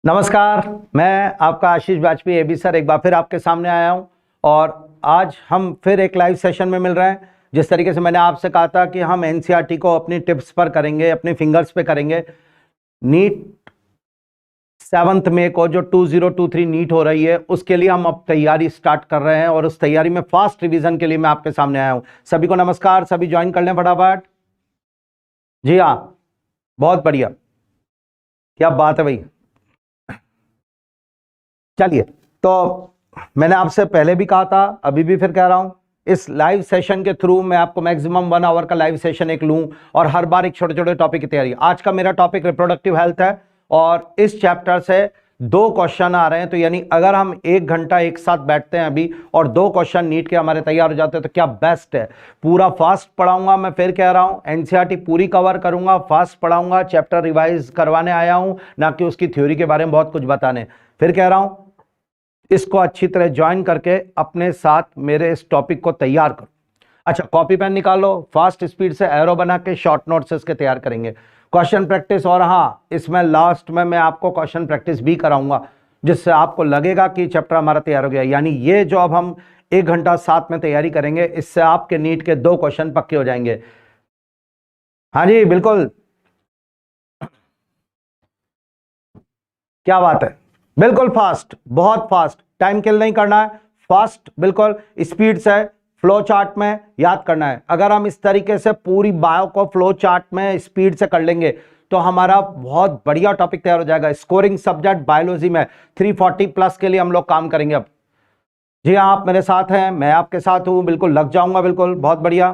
नमस्कार, मैं आपका आशीष वाजपेयी एबी सर एक बार फिर आपके सामने आया हूं और आज हम फिर एक लाइव सेशन में मिल रहे हैं। जिस तरीके से मैंने आपसे कहा था कि हम एनसीईआरटी को अपनी टिप्स पर करेंगे, अपने फिंगर्स पे करेंगे। नीट 7 मई को जो 2023 नीट हो रही है उसके लिए हम अब तैयारी स्टार्ट कर रहे हैं और उस तैयारी में फास्ट रिवीजन के लिए मैं आपके सामने आया हूं। सभी को नमस्कार, सभी ज्वाइन कर लें फटाफट। जी हाँ, बहुत बढ़िया, क्या बात है भाई। चलिए, तो मैंने आपसे पहले भी कहा था, अभी भी फिर कह रहा हूं, इस लाइव सेशन के थ्रू मैं आपको मैक्सिमम 1 आवर का लाइव सेशन एक लूं और हर बार एक छोटे छोटे टॉपिक की तैयारी। आज का मेरा टॉपिक रिप्रोडक्टिव हेल्थ है और इस चैप्टर से 2 क्वेश्चन आ रहे हैं। तो यानी अगर हम 1 घंटा एक साथ बैठते हैं अभी और 2 क्वेश्चन नीट के हमारे तैयार हो जाते हैं तो क्या बेस्ट है। पूरा फास्ट पढ़ाऊंगा, मैं फिर कह रहा हूं, एनसीईआरटी पूरी कवर करूंगा, फास्ट पढ़ाऊंगा, चैप्टर रिवाइज करवाने आया हूं, ना कि उसकी थ्योरी के बारे में बहुत कुछ बताने। फिर कह रहा हूं, इसको अच्छी तरह ज्वाइन करके अपने साथ मेरे इस टॉपिक को तैयार करो। अच्छा, कॉपी पेन निकालो, फास्ट स्पीड से एरो बना के शॉर्ट नोट्स इसके तैयार करेंगे। क्वेश्चन प्रैक्टिस, और हाँ, इसमें लास्ट में मैं आपको क्वेश्चन प्रैक्टिस भी कराऊंगा जिससे आपको लगेगा कि चैप्टर हमारा तैयार हो गया। यानी ये जो अब हम 1 घंटा साथ में तैयारी करेंगे, इससे आपके नीट के 2 क्वेश्चन पक्के हो जाएंगे। हाँ जी, बिल्कुल, क्या बात है, बिल्कुल फास्ट, बहुत फास्ट, टाइम किल नहीं करना है, फास्ट बिल्कुल स्पीड से फ्लो चार्ट में याद करना है। अगर हम इस तरीके से पूरी बायो को फ्लो चार्ट में स्पीड से कर लेंगे तो हमारा बहुत बढ़िया टॉपिक तैयार हो जाएगा। स्कोरिंग सब्जेक्ट बायोलॉजी में 340 प्लस के लिए हम लोग काम करेंगे अब। जी हाँ, आप मेरे साथ हैं, मैं आपके साथ हूं, बिल्कुल लग जाऊंगा, बिल्कुल, बहुत बढ़िया।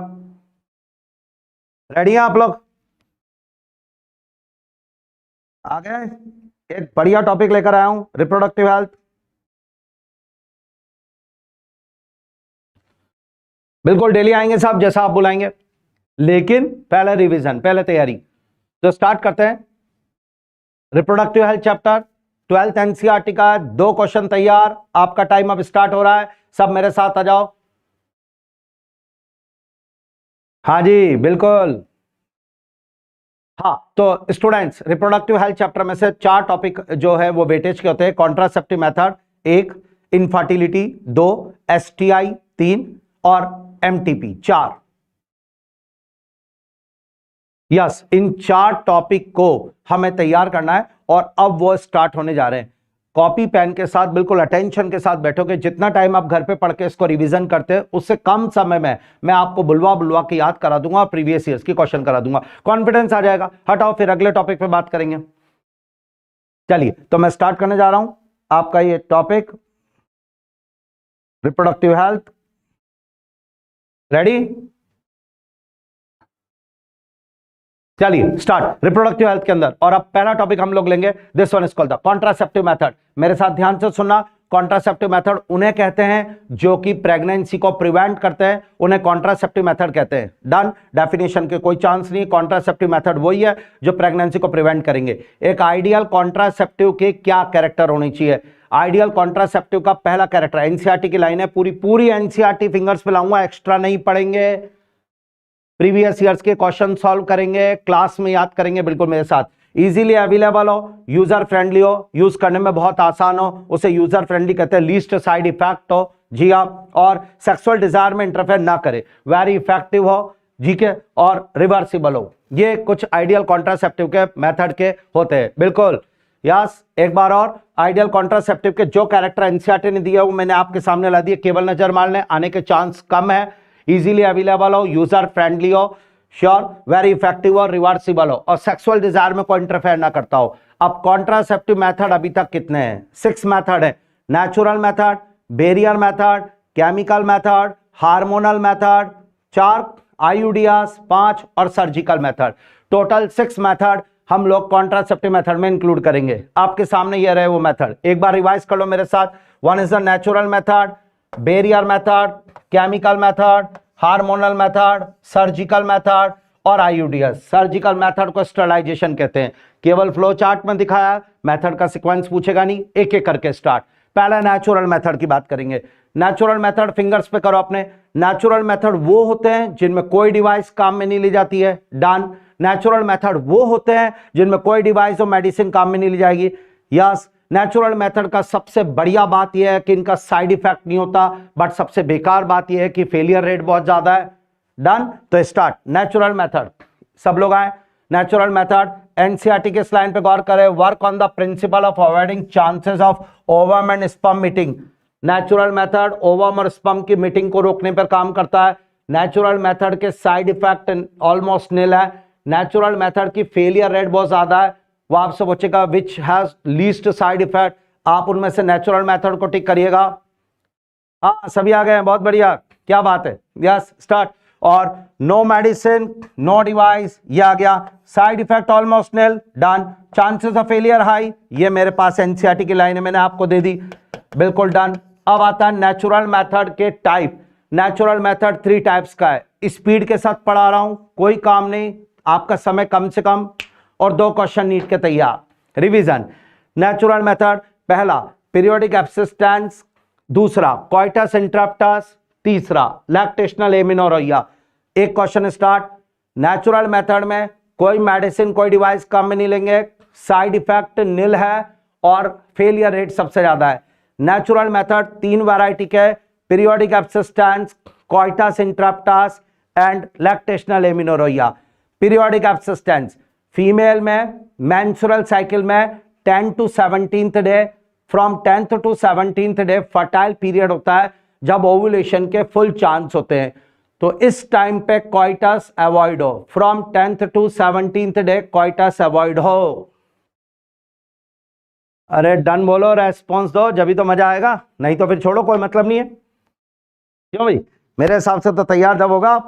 रेडी हैं आप लोग? आ गए? एक बढ़िया टॉपिक लेकर आया हूं, रिप्रोडक्टिव हेल्थ। बिल्कुल डेली आएंगे साहब, जैसा आप बुलाएंगे, लेकिन पहले रिवीजन, पहले तैयारी। तो स्टार्ट करते हैं। Reproductive health chapter 12th NCERT का 2 क्वेश्चन तैयार। आपका टाइम अब स्टार्ट हो रहा है, सब मेरे साथ आ जाओ। हाँ जी, बिल्कुल। हाँ, तो स्टूडेंट्स, रिप्रोडक्टिव हेल्थ चैप्टर में से 4 टॉपिक जो है वो वेटेज के होते हैं। कॉन्ट्रासेप्टिव मेथड 1, इनफर्टिलिटी 2, एसटीआई 3 और एमटीपी 4। यस, इन 4 टॉपिक को हमें तैयार करना है और अब वो स्टार्ट होने जा रहे हैं। कॉपी पेन के साथ बिल्कुल अटेंशन के साथ बैठोगे। जितना टाइम आप घर पे पढ़ के इसको रिवीजन करते हैं उससे कम समय में मैं आपको बुलवा बुलवा के याद करा दूंगा और प्रीवियस ईयर्स की क्वेश्चन करा दूंगा। कॉन्फिडेंस आ जाएगा। हटाओ, फिर अगले टॉपिक पे बात करेंगे। चलिए, तो मैं स्टार्ट करने जा रहा हूं आपका ये टॉपिक, रिप्रोडक्टिव हेल्थ। रेडी? चलिए स्टार्ट। रिप्रोडक्टिव हेल्थ के अंदर, और अब पहला टॉपिक हम लोग लेंगे, this one is called the contraceptive method. मेरे साथ ध्यान से सुनना। कॉन्ट्रासेप्टिव मेथड उन्हें कहते हैं जो कि प्रेगनेंसी को प्रिवेंट करते हैं, उन्हें कॉन्ट्रासेप्टिव मेथड कहते हैं। डन, डेफिनेशन के कोई चांस नहीं। कॉन्ट्रासेप्टिव मेथड वही है जो प्रेगनेंसी को प्रिवेंट करेंगे। एक आइडियल कॉन्ट्रासेप्टिव के क्या कैरेक्टर होनी चाहिए? आइडियल कॉन्ट्रासेप्टिव का पहला कैरेक्टर, एनसीईआरटी की लाइन है, पूरी एनसीईआरटी फिंगर्स पे लाऊंगा, एक्स्ट्रा नहीं पढ़ेंगे। प्रीवियस ईयर्स के क्वेश्चन सॉल्व करेंगे, क्लास में याद करेंगे, बिल्कुल मेरे साथ। इजीली अवेलेबल हो, यूजर फ्रेंडली हो, यूज करने में बहुत आसान हो, उसे यूजर फ्रेंडली कहते हैं। लीस्ट साइड इफेक्ट हो, जी हाँ, और सेक्सुअल डिजायर में इंटरफेयर ना करे, वेरी इफेक्टिव हो, जी के, और रिवर्सिबल हो। ये कुछ आइडियल कॉन्ट्रासेप्टिव के मेथड के होते हैं, बिल्कुल। यस, एक बार और, आइडियल कॉन्ट्रासेप्टिव के जो कैरेक्टर एनसीईआरटी ने दिया वो मैंने आपके सामने ला दिए, केवल नजर मार लें, आने के चांस कम है। इजीली अवेलेबल हो, यूजर फ्रेंडली हो, श्योर, वेरी इफेक्टिव हो, रिवर्सिबल हो, और सेक्सुअल डिजायर में कोई इंटरफेयर ना करता हो। अब कॉन्ट्रासेप्टिव मेथड अभी तक कितने हैं? 6 मेथड है। Natural method, barrier method, chemical method, hormonal method 4, आईयूडीएस 5 और सर्जिकल मेथड। टोटल 6 मेथड हम लोग कॉन्ट्रासेप्टिव मेथड में इंक्लूड करेंगे। आपके सामने ये रहे वो मेथड, एक बार रिवाइज कर लो मेरे साथ। 1 is the natural method, barrier method, chemical method, hormonal method, surgical method और आईयूडीएस। सर्जिकल मेथड को स्टरलाइजेशन कहते हैं। केवल फ्लो चार्ट में दिखाया, मेथड का सीक्वेंस पूछेगा नहीं, एक एक करके स्टार्ट। पहला नेचुरल मेथड की बात करेंगे। नेचुरल मेथड फिंगर्स पे करो अपने। नेचुरल मेथड वो होते हैं जिनमें कोई डिवाइस काम में नहीं ली जाती है। डन। नेचुरल मेथड वो होते हैं जिनमें कोई डिवाइस और मेडिसिन काम में नहीं ली जाएगी। यस, नेचुरल मेथड का सबसे बढ़िया बात यह है कि इनका साइड इफेक्ट नहीं होता, बट सबसे बेकार बात यह है कि फेलियर रेट बहुत ज्यादा है। डन, तो स्टार्ट नेचुरल मेथड। सब लोग आए। नेचुरल मेथड एनसीईआरटी के स्लाइड पे गौर करें। Work on the principle of avoiding chances of ovum and sperm meeting. Natural method ovum और स्पम की मीटिंग को रोकने पर काम करता है। नेचुरल मेथड के साइड इफेक्ट ऑलमोस्ट निल है। नेचुरल मेथड की फेलियर रेट बहुत ज्यादा है। वो आपसे पूछेगा which has least side effect, आप उनमें से नेचुरल मेथड को टिक करिएगा। हाँ, सभी आ गए हैं, बहुत बढ़िया, क्या बात है। Yes, start. और नो मेडिसिन नो डिवाइस, ये आ गया। Side effect almost nil, done. Chances of failure high, ये मेरे पास एनसीईआरटी की लाइन है, मैंने आपको दे दी, बिल्कुल डन। अब आता है नेचुरल मेथड के टाइप। नेचुरल मेथड 3 टाइप्स का है। स्पीड के साथ पढ़ा रहा हूं, कोई काम नहीं, आपका समय कम से कम, और 2 क्वेश्चन नीट के तैयार। रिवीजन। नेचुरल मेथड, पहला पीरियोडिक एब्सिस्टेंस, दूसरा कोइटस इंटरप्टस, तीसरा लैक्टेशनल एमिनोरिया। एक क्वेश्चन स्टार्ट। नेचुरल मेथड में कोई मेडिसिन कोई डिवाइस कम में नहीं लेंगे, साइड इफेक्ट निल है और फेलियर रेट सबसे ज्यादा है। नेचुरल मेथड 3 वैरायटी के, periodic abstinence, coitus interruptus and lactational amenorrhoea. Periodic abstinence female में मेंस्ट्रुअल साइकिल में 10 to 17th day, from 10th to 17th day fertile period होता है, जब ओव्यूलेशन के फुल चांस होते हैं। तो इस टाइम पे कोइटस अवॉइड हो, from 10th to 17th day coitus avoid हो। अरे डन बोलो, रेस्पॉन्स दो, जब भी तो मजा आएगा, नहीं तो फिर छोड़ो, कोई मतलब नहीं है। क्यों भाई, मेरे हिसाब से तो तैयार जब होगा।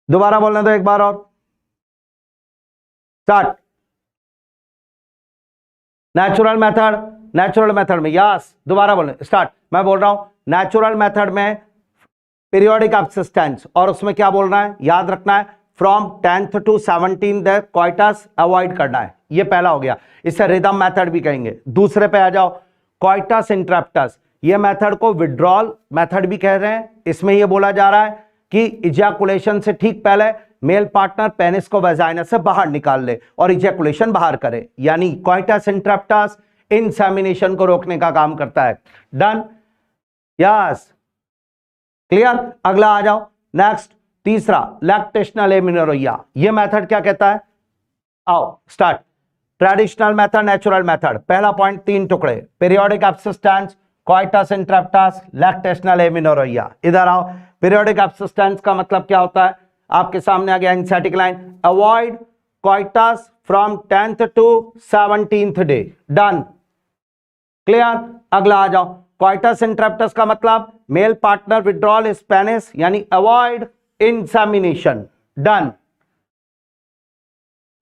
दोबारा बोलने दो एक बार और। Start. Natural method, natural method में यस, दोबारा बोलने, स्टार्ट। मैं बोल रहा हूं नेचुरल मेथड में पीरियोडिक एब्सिस्टेंस, और उसमें क्या बोलना है, याद रखना है, from 10th to 17th coitus avoid करना है। ये पहला हो गया, इसे रिदम मेथड भी कहेंगे। दूसरे पे आ जाओ, कोइटस इंटरप्टस, ये मेथड को विड्रॉल मेथड भी कह रहे हैं। इसमें ये बोला जा रहा है कि इजैकुलेशन से ठीक पहले मेल पार्टनर पेनिस को वेजाइना से बाहर निकाल ले और इजैकुलेशन बाहर करे, यानी कोइटस इंटरप्टस इंसेमिनेशन को रोकने का काम करता है। Done, yes, clear. अगला आ जाओ, नेक्स्ट तीसरा लैक्टेशनल एमिनोरिया। ये मेथड क्या कहता है, आओ start. Traditional method, natural method, पहला पॉइंट 3 टुकड़े, periodic abstinence, coitus interruptus, lactational amenorrhoea. इधर आओ। पीरियोडिक एब्सिस्टेंस का मतलब क्या होता है, आपके सामने आ गया NCERT line, avoid coitus from 10th to 17th day. Done, clear. अगला आ जाओ, कोइटस इंटरप्टस का मतलब male partner withdrawal his penis, यानी avoid insemination. Done,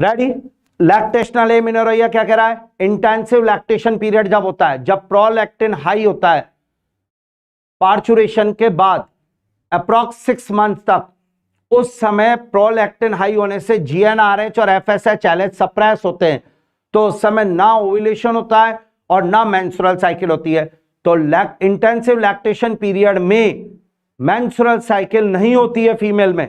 ready. Lactational amenorrhoea क्या कह रहा है, इंटेंसिव लैक्टेशन पीरियड जब होता है, जब प्रोलैक्टिन हाई होता है पार्चुरेशन के बाद अप्रॉक्स 6 मंथ तक, उस समय प्रोलैक्टिन हाई होने से जीएनआरएच और एफएसएच सप्रेस होते हैं, तो उस समय ना ओव्यूलेशन होता है और ना मेंस्ट्रुअल साइकिल होती है। तो इंटेंसिव लैक्टेशन पीरियड में मेंस्ट्रुअल साइकिल नहीं होती है फीमेल में,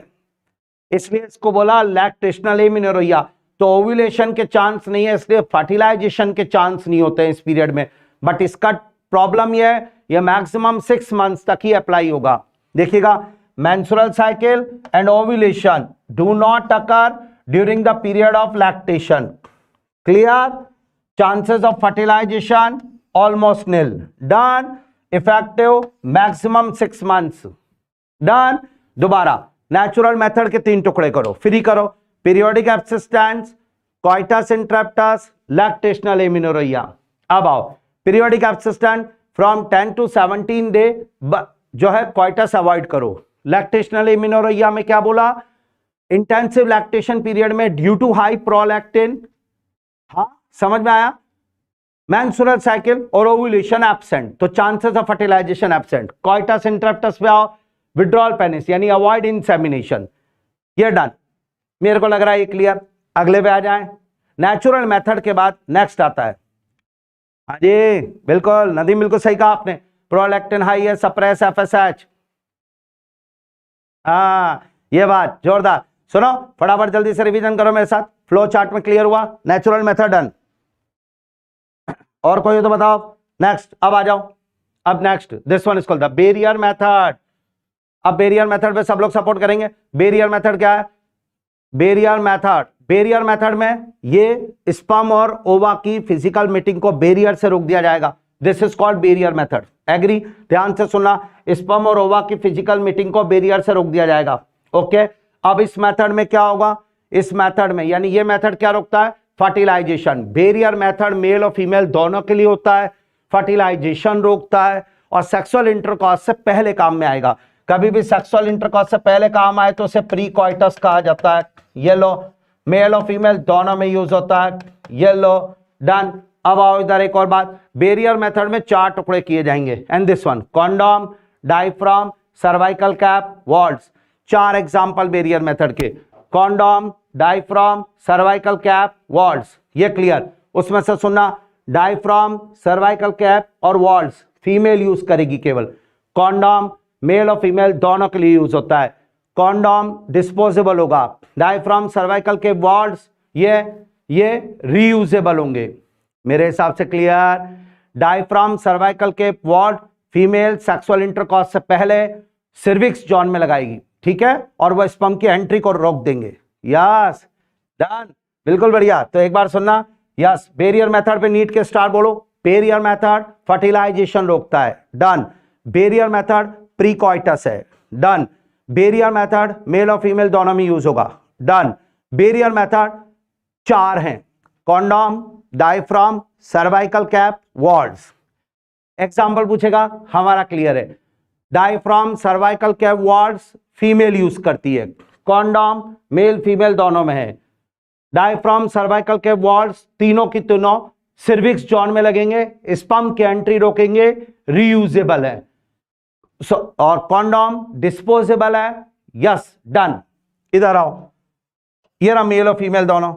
इसलिए इसको बोला लैक्टेशनल एमिनोरिया। तो ओव्यूलेशन के चांस नहीं है, इसलिए फर्टिलाइजेशन के चांस नहीं होते हैं इस पीरियड में। बट इसका प्रॉब्लम यह है, यह मैक्सिमम 6 मंथ्स तक ही अप्लाई होगा। देखिएगा, menstrual cycle and ovulation do not occur during the period of lactation. Clear? Chances of fertilization almost nil. Done. Effective maximum 6 months. Done. दोबारा नेचुरल मेथड के 3 टुकड़े करो, फ्री करो। Periodic abstinence, coitus interruptus, lactational amenorrhoea. अब आओ, periodic abstinence from 10 to 17 day जो है coitus avoid करो। लैक्टेशनल एमिनोरिया में क्या बोला, इंटेंसिव लैक्टेशन पीरियड में ड्यू टू हाई प्रोलैक्टिन, हाँ समझ में आया, मेंस्ट्रुअल साइकिल और ओव्यूलेशन एब्सेंट, तो chances of fertilization absent. Coitus interruptus पे आओ, विड्रॉल पेनिस यानी अवॉइड इंसेमिनेशन। ये डन, मेरे को लग रहा है ये क्लियर। अगले पे आ जाएं। नेचुरल मेथड के बाद नेक्स्ट आता है, हाँ जी बिल्कुल नदीम, बिल्कुल सही कहा आपने, प्रोलैक्टिन हाई है, सप्रेस एफएसएच। हाँ ये बात जोरदार। सुनो फटाफट जल्दी से रिवीजन करो मेरे साथ, फ्लो चार्ट में क्लियर हुआ। नेचुरल मेथड डन, और कोई हो तो बताओ। नेक्स्ट, अब आ जाओ। अब next, this one is called the barrier method. अब बैरियर मेथड पे सब लोग सपोर्ट करेंगे। बैरियर मेथड क्या है? बैरियर मेथड में ये स्पर्म और ओवा की फिजिकल मीटिंग को बैरियर से रोक दिया जाएगा। This is called barrier method. Agree? ध्यान से सुनना, स्पर्म और ओवा की फिजिकल मीटिंग को बैरियर से रोक दिया जाएगा। ओके, अब इस मेथड में क्या होगा? इस मेथड में, यानी ये मेथड क्या रोकता है? फर्टिलाइजेशन। बैरियर मेथड मेल और फीमेल दोनों के लिए होता है, फर्टिलाइजेशन रोकता है और सेक्सुअल इंटरकॉर्स से पहले काम में आएगा। कभी भी सेक्सुअल इंटरकॉर्स से पहले काम आए तो उसे प्री कॉइटस कहा जाता है। ये लो, मेल और फीमेल दोनों में यूज होता है। ये लो, डन। अब आओ इधर, एक और बात, बैरियर मेथड में 4 टुकड़े किए जाएंगे। And this one, condom, diaphragm, cervical cap, vaults. 4 example barrier method के, condom, diaphragm, cervical cap, vaults. ये क्लियर? उसमें से सुनना, डायफ्राम, सर्वाइकल कैप और वॉल्व्स फीमेल यूज करेगी केवल। कॉन्डोम मेल और फीमेल दोनों के लिए यूज होता है। कॉन्डोम डिस्पोजेबल होगा। डायफ्राम, सर्वाइकल के वॉल्व्स ये रीयूजेबल होंगे। मेरे हिसाब से क्लियर? डायफ्राम, सर्वाइकल के वॉल्व फीमेल सेक्सुअल इंटरकॉर्स से पहले सर्विक्स जॉन में लगाएगी, ठीक है, और वह स्पर्म की एंट्री को रोक देंगे। यस, डन, बिल्कुल बढ़िया। तो एक बार सुनना, यस, बैरियर मेथड पे नीट के स्टार बोलो। बैरियर मेथड फर्टिलाइजेशन रोकता है, डन। बैरियर मेथड प्रीकॉइटस है, डन। बैरियर मेथड मेल और फीमेल दोनों में यूज होगा, डन। बैरियर मेथड 4 हैं, condom, diaphragm, cervical cap, valves. Example पूछेगा, हमारा क्लियर है। Diaphragm, cervical cap, valves female use करती है। कॉन्डोम मेल फीमेल दोनों में है। डायफ्राम, सर्वाइकल कैप, वॉल्व्स तीनों की तीनों सर्विक्स जॉन में लगेंगे, स्पर्म की एंट्री रोकेंगे, रीयूजेबल है। और कॉन्डोम डिस्पोजेबल है। Yes, done. इधर आओ, ये रहा मेल और फीमेल दोनों,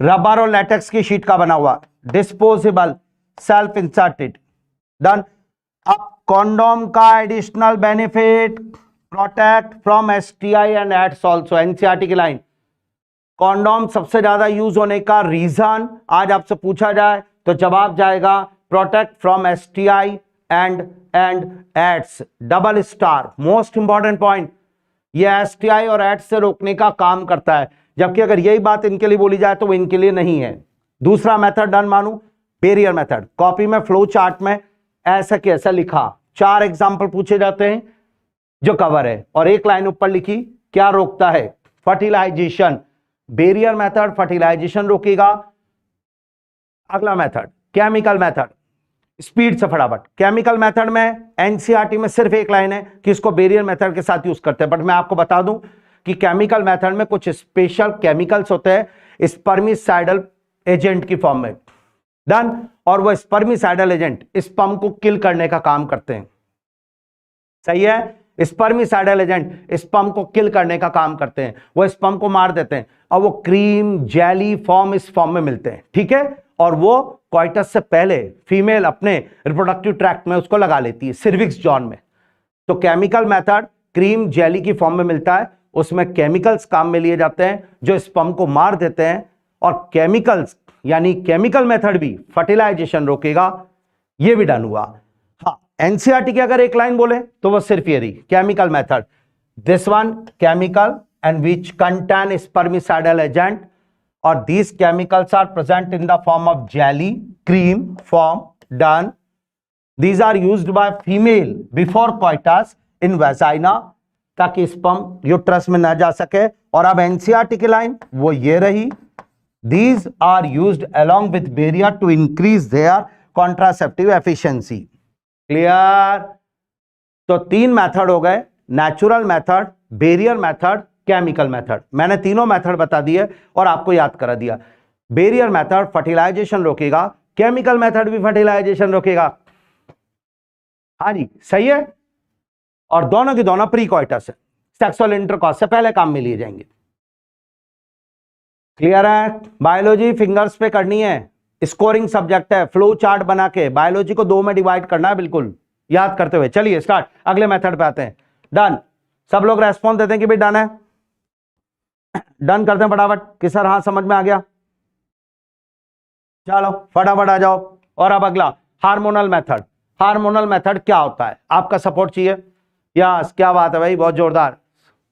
रबर और लेटेक्स की शीट का बना हुआ, डिस्पोजेबल, सेल्फ इंसर्टेड, डन। अब कॉन्डोम का additional benefit, protect from STI and AIDS also. NCERT की लाइन, कॉन्डोम सबसे ज्यादा यूज होने का रीजन आज आपसे पूछा जाए तो जवाब जाएगा protect from STI and AIDS, double star, most important point. ये एसटीआई और एड्स से रोकने का काम करता है, जबकि अगर यही बात इनके लिए बोली जाए तो वो इनके लिए नहीं है। दूसरा मेथड डन मानू, बैरियर मेथड। कॉपी में फ्लो चार्ट में ऐसा कैसा लिखा, 4 एग्जाम्पल पूछे जाते हैं जो कवर है, और एक लाइन ऊपर लिखी क्या रोकता है? फर्टिलाइजेशन। बैरियर मेथड फर्टिलाइजेशन रोकेगा। अगला मेथड केमिकल मेथड, स्पीड से फटाफट। केमिकल मेथड में एनसीईआरटी में सिर्फ एक लाइन है कि इसको बैरियर मेथड के साथ यूज करते हैं, बट मैं आपको बता दूं कि केमिकल मेथड में कुछ स्पेशल केमिकल्स होते हैं स्पर्मिसाइडल एजेंट की फॉर्म में, डन। और वो स्पर्मिसाइडल एजेंट स्पर्म को किल करने का काम करते हैं, सही है? स्पर्मिसाइडल एजेंट स्पर्म को किल करने का काम करते हैं, वो स्पर्म को मार देते हैं और वो क्रीम जेली फॉर्म इस फॉर्म में मिलते हैं, ठीक है। और वो कॉइटस से पहले फीमेल अपने रिप्रोडक्टिव ट्रैक्ट में उसको लगा लेती है, सर्विक्स जॉन में। तो केमिकल मेथड क्रीम जेली की फॉर्म में मिलता है, उसमें केमिकल्स काम में लिए जाते हैं जो स्पर्म को मार देते हैं, और केमिकल्स यानी केमिकल मेथड भी फर्टिलाइजेशन रोकेगा। ये भी डन हुआ। हाँ, एनसीईआरटी की अगर एक लाइन बोले तो वो सिर्फ ये रही, chemical method, this one chemical and which contain spermicidal agent or these chemicals are present in the form of jelly, cream form, done. These are used by female before coitus in vagina, ताकि sperm uterus में ना जा सके। और अब NCERT की line वो ये रही, these are used along with barrier to increase their contraceptive efficiency. Clear? तो 3 मेथड हो गए, natural method, barrier method, chemical method. मैंने तीनों मेथड बता दिए और आपको याद करा दिया। बैरियर मेथड फर्टिलाइजेशन रोकेगा, केमिकल मेथड भी फर्टिलाइजेशन रोकेगा। हाँ जी, सही है। और दोनों की दोनों प्रीकॉइटस है, सेक्सुअल इंटरकॉर्स से पहले काम में लिए जाएंगे। क्लियर है? बायोलॉजी फिंगर्स पे करनी है, स्कोरिंग सब्जेक्ट है, फ्लो चार्ट बना के बायोलॉजी को 2 में डिवाइड करना है, बिल्कुल याद करते हुए। चलिए स्टार्ट, अगले मेथड पे आते हैं। डन, सब लोग रेस्पॉन्स देते हैं कि भाई डन है, डन करते हैं फटाफट कि सर हाँ समझ में आ गया। चलो फटाफट आ जाओ। और अब अगला हार्मोनल मेथड। हार्मोनल मेथड क्या होता है? आपका सपोर्ट चाहिए। यस, क्या बात है भाई, बहुत जोरदार।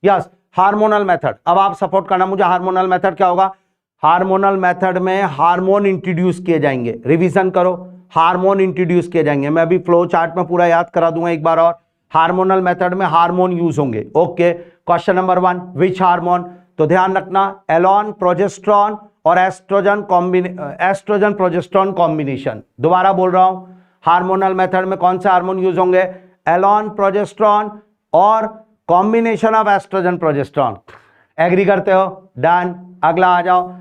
Yes, hormonal method. अब आप सपोर्ट करना मुझे। हार्मोनल मेथड क्या होगा? हार्मोनल मेथड में हार्मोन इंट्रोड्यूस किए जाएंगे। रिवीजन करो, हार्मोन इंट्रोड्यूस किए जाएंगे। मैं अभी फ्लो चार्ट में पूरा याद करा दूंगा एक बार और। हार्मोनल मेथड में हार्मोन यूज होंगे। Okay, question number 1, which hormone? तो ध्यान रखना, एलोन, प्रोजेस्ट्रॉन और एस्ट्रोजन प्रोजेस्ट्रॉन कॉम्बिनेशन। दोबारा बोल रहा हूं, हार्मोनल मेथड में कौन से हार्मोन यूज होंगे? एलोन, प्रोजेस्ट्रॉन और combination of estrogen progesterone. Agree करते हो? डन। अगला आ जाओ।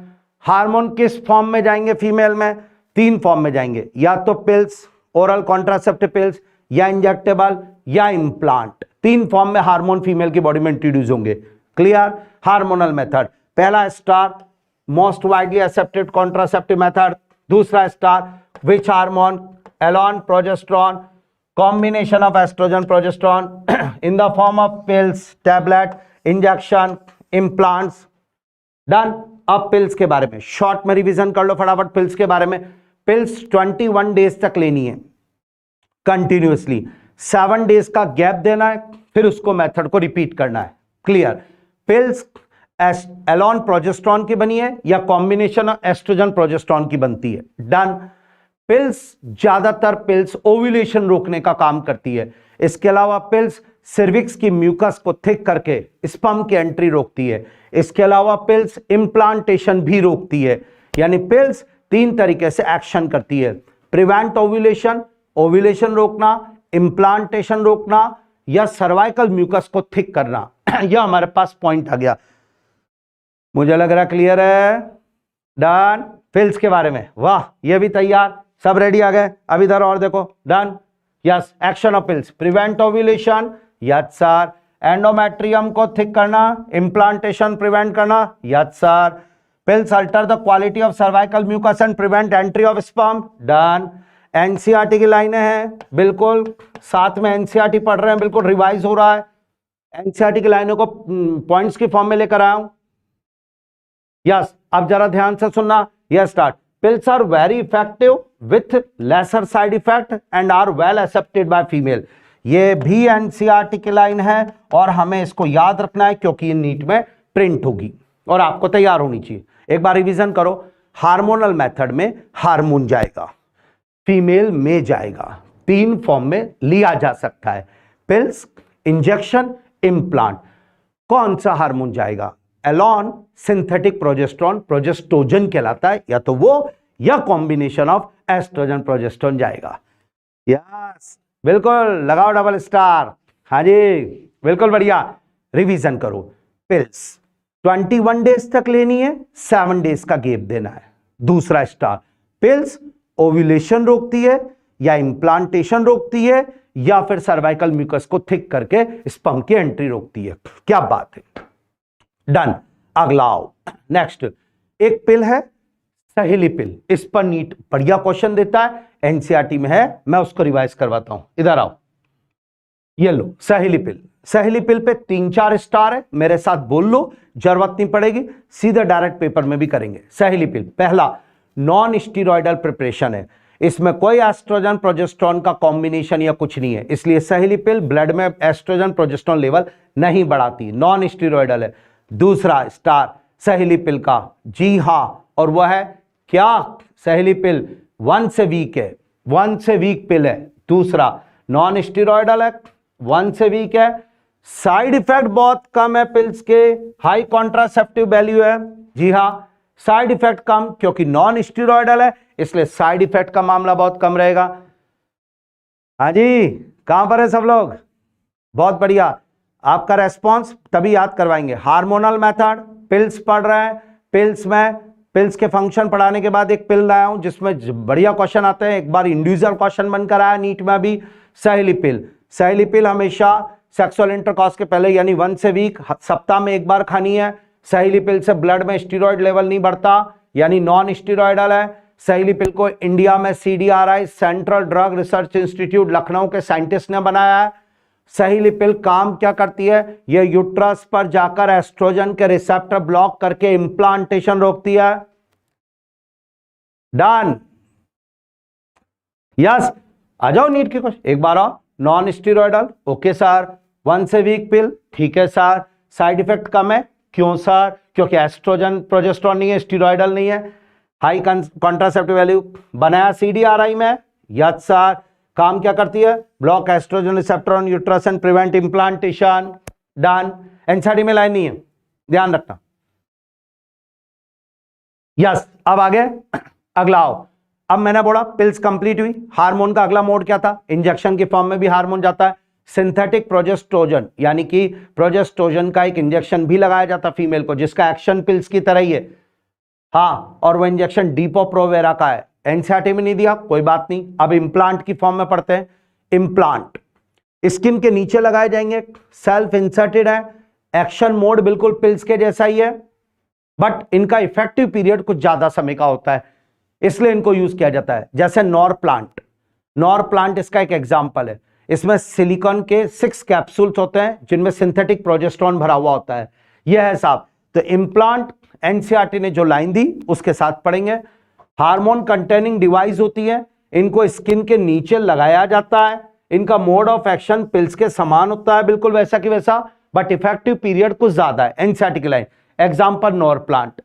हार्मोन किस फॉर्म में जाएंगे फीमेल में? 3 फॉर्म में जाएंगे, या तो पिल्स, ओरल कॉन्ट्रासेप्टिव पिल्स, या इंजेक्टेबल, या इम्प्लांट। 3 फॉर्म में हार्मोन फीमेल की बॉडी में इंट्रोड्यूस होंगे। क्लियर? Hormonal method. पहला star, most widely accepted contraceptive method. दूसरा star, which hormone? Alone, progesterone, combination of estrogen progesterone in the form of pills, tablet, injection, implants. Done. अब pills के बारे में short में revision कर लो फटाफट। पिल्स के बारे में, पिल्स 21 डेज तक लेनी है कंटिन्यूअसली। 7 डेज का गैप देना है, फिर उसको मेथड को रिपीट करना है। क्लियर? पिल्स एलोन प्रोजेस्ट्रॉन की बनी है या कॉम्बिनेशन ऑफ एस्ट्रोजन प्रोजेस्ट्रॉन की बनती है। डन। पिल्स, ज्यादातर पिल्स ओव्यूलेशन रोकने का काम करती है। इसके अलावा पिल्स सर्विक्स की म्यूकस को थिक करके स्पर्म की एंट्री रोकती है। इसके अलावा पिल्स इम्प्लांटेशन भी रोकती है। यानी पिल्स 3 तरीके से एक्शन करती है: प्रिवेंट ओव्यूलेशन, ओव्यूलेशन रोकना, इम्प्लांटेशन रोकना, या सर्वाइकल म्यूकस को थिक करना। यह हमारे पास पॉइंट आ गया। मुझे लग रहा क्लियर है। डन। पिल्स के बारे में, वाह, ये भी तैयार, सब रेडी आ गए। अब इधर और देखो। Done. Yes, action of pills, prevent ovulation, yes sir. Endometrium को थिक करना, इम्प्लांटेशन प्रिवेंट करना, yes sir. Pills alter the quality of cervical mucus and prevent entry of sperm. Done. NCERT की लाइनें हैं, बिल्कुल साथ में एनसीईआरटी पढ़ रहे हैं, बिल्कुल रिवाइज हो रहा है। एनसीईआरटी की लाइनों को पॉइंट्स की फॉर्म में लेकर आया हूं। यस, अब जरा ध्यान से सुनना। Yes, start. Pills are very effective with lesser side effect and are well accepted by female. ये भी एनसीईआरटी की लाइन है और हमें इसको याद रखना है क्योंकि ये नीट में प्रिंट होगी और आपको तैयार होनी चाहिए। एक बार रिवीजन करो। हार्मोनल मेथड में हार्मोन जाएगा, फीमेल में जाएगा, 3 फॉर्म में लिया जा सकता है: पिल्स, इंजेक्शन, इम्प्लांट। कौन सा हार्मोन जाएगा? एलोन, सिंथेटिक प्रोजेस्ट्रॉन, प्रोजेस्टोजन कहलाता है, या तो वो या कॉम्बिनेशन ऑफ एस्ट्रोजन प्रोजेस्ट्रॉन जाएगा। यस, बिल्कुल, लगाओ डबल स्टार। हाँ जी, बिल्कुल बढ़िया। रिवीजन करो। पिल्स 21 डेज तक लेनी है, 7 डेज का गैप देना है। दूसरा स्टार, पिल्स ओव्यूलेशन रोकती है या इम्प्लांटेशन रोकती है या फिर सर्वाइकल म्यूकस को थिक करके स्पर्म की एंट्री रोकती है। क्या बात है। डन। अगला आओ, नेक्स्ट। एक पिल है सहेली पिल। इस पर नीट बढ़िया क्वेश्चन देता है, एनसीईआरटी में है, मैं उसको रिवाइज करवाता हूं। इधर आओ, ये लो सहेली पिल। सहेली पिल पे 3-4 स्टार है, मेरे साथ बोल लो, जरूरत नहीं पड़ेगी, सीधे डायरेक्ट पेपर में भी करेंगे। सहेली पिल पहला नॉन स्टीरॉयडल प्रिपरेशन है, इसमें कोई एस्ट्रोजन प्रोजेस्टेरोन का कॉम्बिनेशन या कुछ नहीं है, इसलिए सहेली पिल ब्लड में एस्ट्रोजन प्रोजेस्टेरोन लेवल नहीं बढ़ाती, नॉन स्टीरॉयडल है। दूसरा स्टार सहेली पिल का, जी हां, और वह है क्या? सहेली पिल 1 से वीक है, 1 से वीक पिल है। दूसरा नॉन स्टीरॉयडल है, 1 से वीक है, साइड इफेक्ट बहुत कम है पिल्स के, हाई कॉन्ट्रासेप्टिव वैल्यू है। जी हां, साइड इफेक्ट कम, क्योंकि नॉन स्टीरॉयडल है इसलिए साइड इफेक्ट का मामला बहुत कम रहेगा। हाँ जी, कहां पर है सब लोग? बहुत बढ़िया, आपका रेस्पॉन्स तभी याद करवाएंगे। हार्मोनल मेथड, पिल्स पढ़ रहे हैं, पिल्स में पिल्स के फंक्शन पढ़ाने के बाद एक पिल लाया हूं जिसमें बढ़िया क्वेश्चन आते हैं, एक बार इंडिविजुअल क्वेश्चन बनकर आया नीट में भी। सहेली पिल, सहेली पिल हमेशा सेक्सुअल इंटरकॉर्स के पहले यानी 1 से वीक सप्ताह में एक बार खानी है। सहेली पिल से ब्लड में स्टीरॉयड लेवल नहीं बढ़ता, यानी नॉन स्टीरॉयडल है। सहेली पिल को इंडिया में CDRI central drug research institute Lucknow के साइंटिस्ट ने बनाया है। सहेली पिल काम क्या करती है? ये यूट्रस पर जाकर एस्ट्रोजन के रिसेप्टर ब्लॉक करके इंप्लांटेशन रोकती है। डन। यस, आ जाओ नीट के क्वेश्चन एक बार और। Non steroidal, okay sir. Once a week pill, ठीक है सर। साइड इफेक्ट कम है, क्यों सर? क्योंकि एस्ट्रोजन प्रोजेस्टेरोन नहीं है, स्टीरॉयडल नहीं है। हाई कॉन्ट्रासेप्टिव वैल्यू बनाया CDRI में, यस सर। काम क्या करती है? Block oestrogen receptor on uterus and prevent implantation, done. NCERT में लाइन नहीं है, ध्यान रखना। यस, अब आगे अगला आओ। अब मैंने बोला पिल्स कंप्लीट हुई, हार्मोन का अगला मोड क्या था? इंजेक्शन की फॉर्म में भी हार्मोन जाता है। सिंथेटिक प्रोजेस्ट्रोजन, यानी कि प्रोजेस्ट्रोजन का एक इंजेक्शन भी लगाया जाता फीमेल को, जिसका एक्शन पिल्स की तरह ही है। हाँ, और वो इंजेक्शन डीपो-प्रोवेरा का है। एनसीईआरटी में नहीं दिया, कोई बात नहीं। अब इंप्लांट की फॉर्म में पढ़ते हैं। इंप्लांट स्किन के नीचे लगाए जाएंगे, सेल्फ इंसर्टेड है, एक्शन मोड बिल्कुल पिल्स के जैसा ही है, बट इनका इफेक्टिव पीरियड कुछ ज्यादा समय का होता है, इसलिए इनको यूज किया जाता है। जैसे नॉर प्लांट, नॉर प्लांट इसका एक एग्जाम्पल है। इसमें सिलिकॉन के 6 कैप्सूल्स होते हैं जिनमें सिंथेटिक प्रोजेस्टेरोन भरा हुआ होता है। यह है साहब। तो इंप्लांट एनसीईआरटी ने जो लाइन दी उसके साथ पढ़ेंगे। हार्मोन कंटेनिंग डिवाइस होती है, इनको स्किन के नीचे लगाया जाता है। इनका मोड ऑफ एक्शन पिल्स के समान होता है, बिल्कुल वैसा की वैसा, बट इफेक्टिव पीरियड कुछ ज्यादा है। एनसीईआरटी की लाइन, एग्जाम्पल नॉर प्लांट।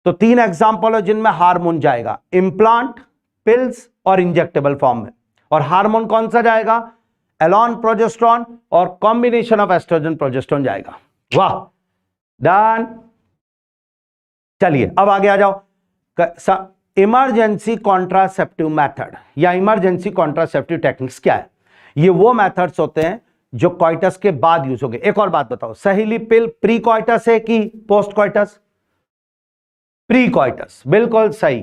तो 3 एग्जाम्पल है जिनमें हार्मोन जाएगा, इंप्लांट, पिल्स और इंजेक्टेबल फॉर्म में। और हार्मोन कौन सा जाएगा? एलॉन प्रोजेस्टेरोन और कॉम्बिनेशन ऑफ एस्ट्रोजन प्रोजेस्टेरोन जाएगा। वाह, डन। चलिए अब आगे आ जाओ। इमरजेंसी कॉन्ट्रासेप्टिव मेथड या इमरजेंसी कॉन्ट्रासेप्टिव टेक्निक्स क्या है? ये वो मेथड्स होते हैं जो कॉइटस के बाद यूज होंगे। एक और बात बताओ, सहेली पिल प्री कॉइटस है कि पोस्ट कॉइटस? प्री कॉइटस, बिल्कुल सही,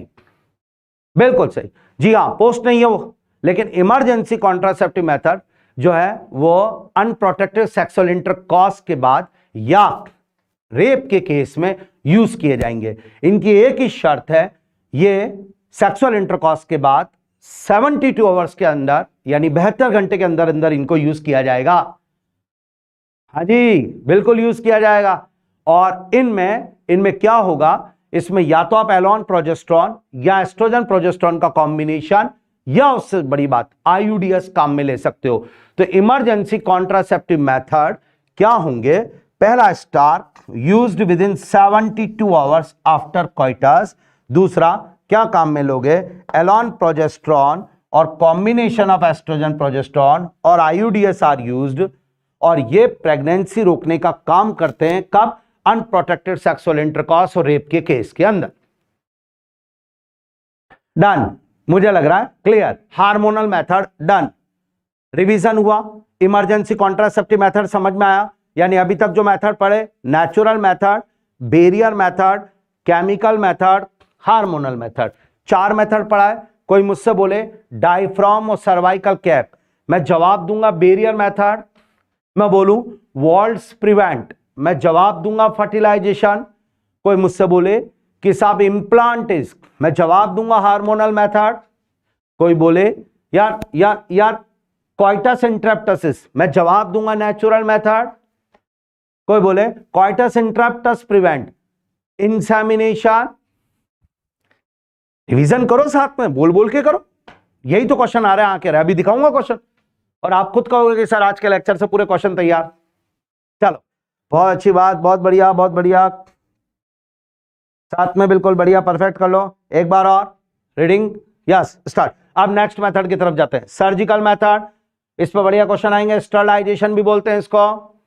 बिल्कुल सही। जी हाँ, पोस्ट नहीं है वो। लेकिन इमरजेंसी कॉन्ट्रासेप्टिव मेथड जो है वो अनप्रोटेक्टेड सेक्सुअल इंटरकॉर्स के बाद या रेप के केस में यूज किए जाएंगे। इनकी एक ही शर्त है, ये सेक्सुअल इंटरकॉर्स के बाद 72 आवर्स के अंदर, यानी 72 घंटे के अंदर अंदर इनको यूज किया जाएगा। हाँ जी, बिल्कुल यूज किया जाएगा। और इनमें क्या होगा? इसमें या तो आप एलॉन प्रोजेस्टेरोन या एस्ट्रोजन प्रोजेस्टेरोन का कॉम्बिनेशन, या उससे बड़ी बात IUDs काम में ले सकते हो। तो इमरजेंसी कॉन्ट्रासेप्टिव मेथड क्या होंगे? पहला star, used within 72 hours after coitus. दूसरा क्या काम में लोगे? एलॉन प्रोजेस्टेरोन और कॉम्बिनेशन ऑफ एस्ट्रोजन प्रोजेस्टेरोन और IUDs आर यूज्ड। और ये प्रेगनेंसी रोकने का काम करते हैं कब? अनप्रोटेक्टेड सेक्सुअल इंटरकॉर्स और रेप के केस के अंदर। डन, मुझे लग रहा है clear. Hormonal method done. Revision हुआ, इमरजेंसी कॉन्ट्रासेप्टिव मेथड समझ में आया। यानी अभी तक जो मेथड पढ़े, natural method, barrier method, chemical method, hormonal method, 4 method पढ़ा है। कोई मुझसे बोले डायफ्राम और सर्वाइकल कैप, मैं जवाब दूंगा बैरियर मेथड। मैं बोलूं वॉल्स प्रिवेंट, मैं जवाब दूंगा फर्टिलाइजेशन। कोई मुझसे बोले कि साहब इम्प्लांटिस, मैं जवाब दूंगा हार्मोनल मेथड। कोई बोले यार कॉइटस इंटरप्टसिस, मैं जवाब दूंगा नेचुरल मेथड। कोई बोले कॉइटस इंटरप्टस प्रिवेंट, इंसेमिनेशन। रिवीजन करो साथ में, बोल बोल के करो। यही तो क्वेश्चन आ रहा है, आके अभी दिखाऊंगा क्वेश्चन और आप खुद कहोगे कि सर आज के लेक्चर से पूरे क्वेश्चन तैयार। चलो, बहुत अच्छी बात, बहुत बढ़िया, बहुत बढ़िया। साथ में बिल्कुल बढ़िया, परफेक्ट कर लो। एक बार और रीडिंग, यस, स्टार्ट। अब नेक्स्ट मेथड की तरफ जाते हैं, सर्जिकल मेथड। इस पर बढ़िया क्वेश्चन आएंगे। स्टरलाइजेशन भी बोलते हैं इसको,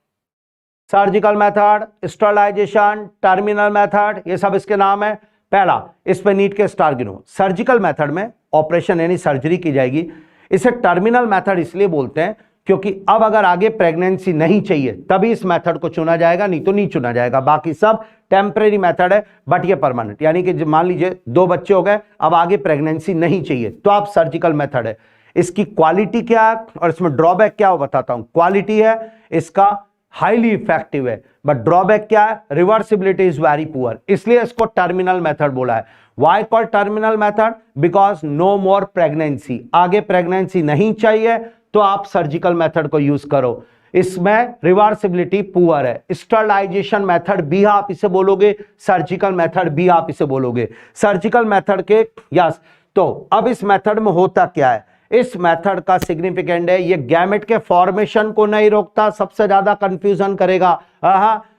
surgical method, sterilization, terminal method, ये सब इसके नाम है। पहला, इस पे नीट के स्टार गिनो। सर्जिकल मेथड में ऑपरेशन यानी सर्जरी की जाएगी। इसे टर्मिनल मेथड इसलिए बोलते हैं क्योंकि अब अगर आगे प्रेगनेंसी नहीं चाहिए तभी इस मेथड को चुना जाएगा, नहीं तो नहीं चुना जाएगा। बाकी सब टेम्परेरी मेथड है, बट ये परमानेंट। यानी कि मान लीजिए 2 बच्चे हो गए, अब आगे प्रेगनेंसी नहीं चाहिए तो आप सर्जिकल मेथड है। इसकी क्वालिटी क्या है और इसमें ड्रॉबैक क्या है वो बताता हूं। क्वालिटी है इसका हाईली इफेक्टिव है, बट ड्रॉबैक क्या है? रिवर्सिबिलिटी इज वेरी पुअर, इसलिए इसको टर्मिनल मेथड बोला है। Why called terminal method? Because no more pregnancy, आगे प्रेगनेंसी नहीं चाहिए तो आप सर्जिकल मेथड को यूज करो। इसमें रिवर्सिबिलिटी पुअर है। स्टरलाइजेशन मेथड भी आप इसे बोलोगे, सर्जिकल मेथड भी आप इसे बोलोगे। सर्जिकल मेथड के यस, तो अब इस मेथड में होता क्या है, इस मेथड का सिग्निफिकेंट है ये गैमेट के फॉर्मेशन को नहीं रोकता, सबसे ज्यादा कंफ्यूजन करेगा।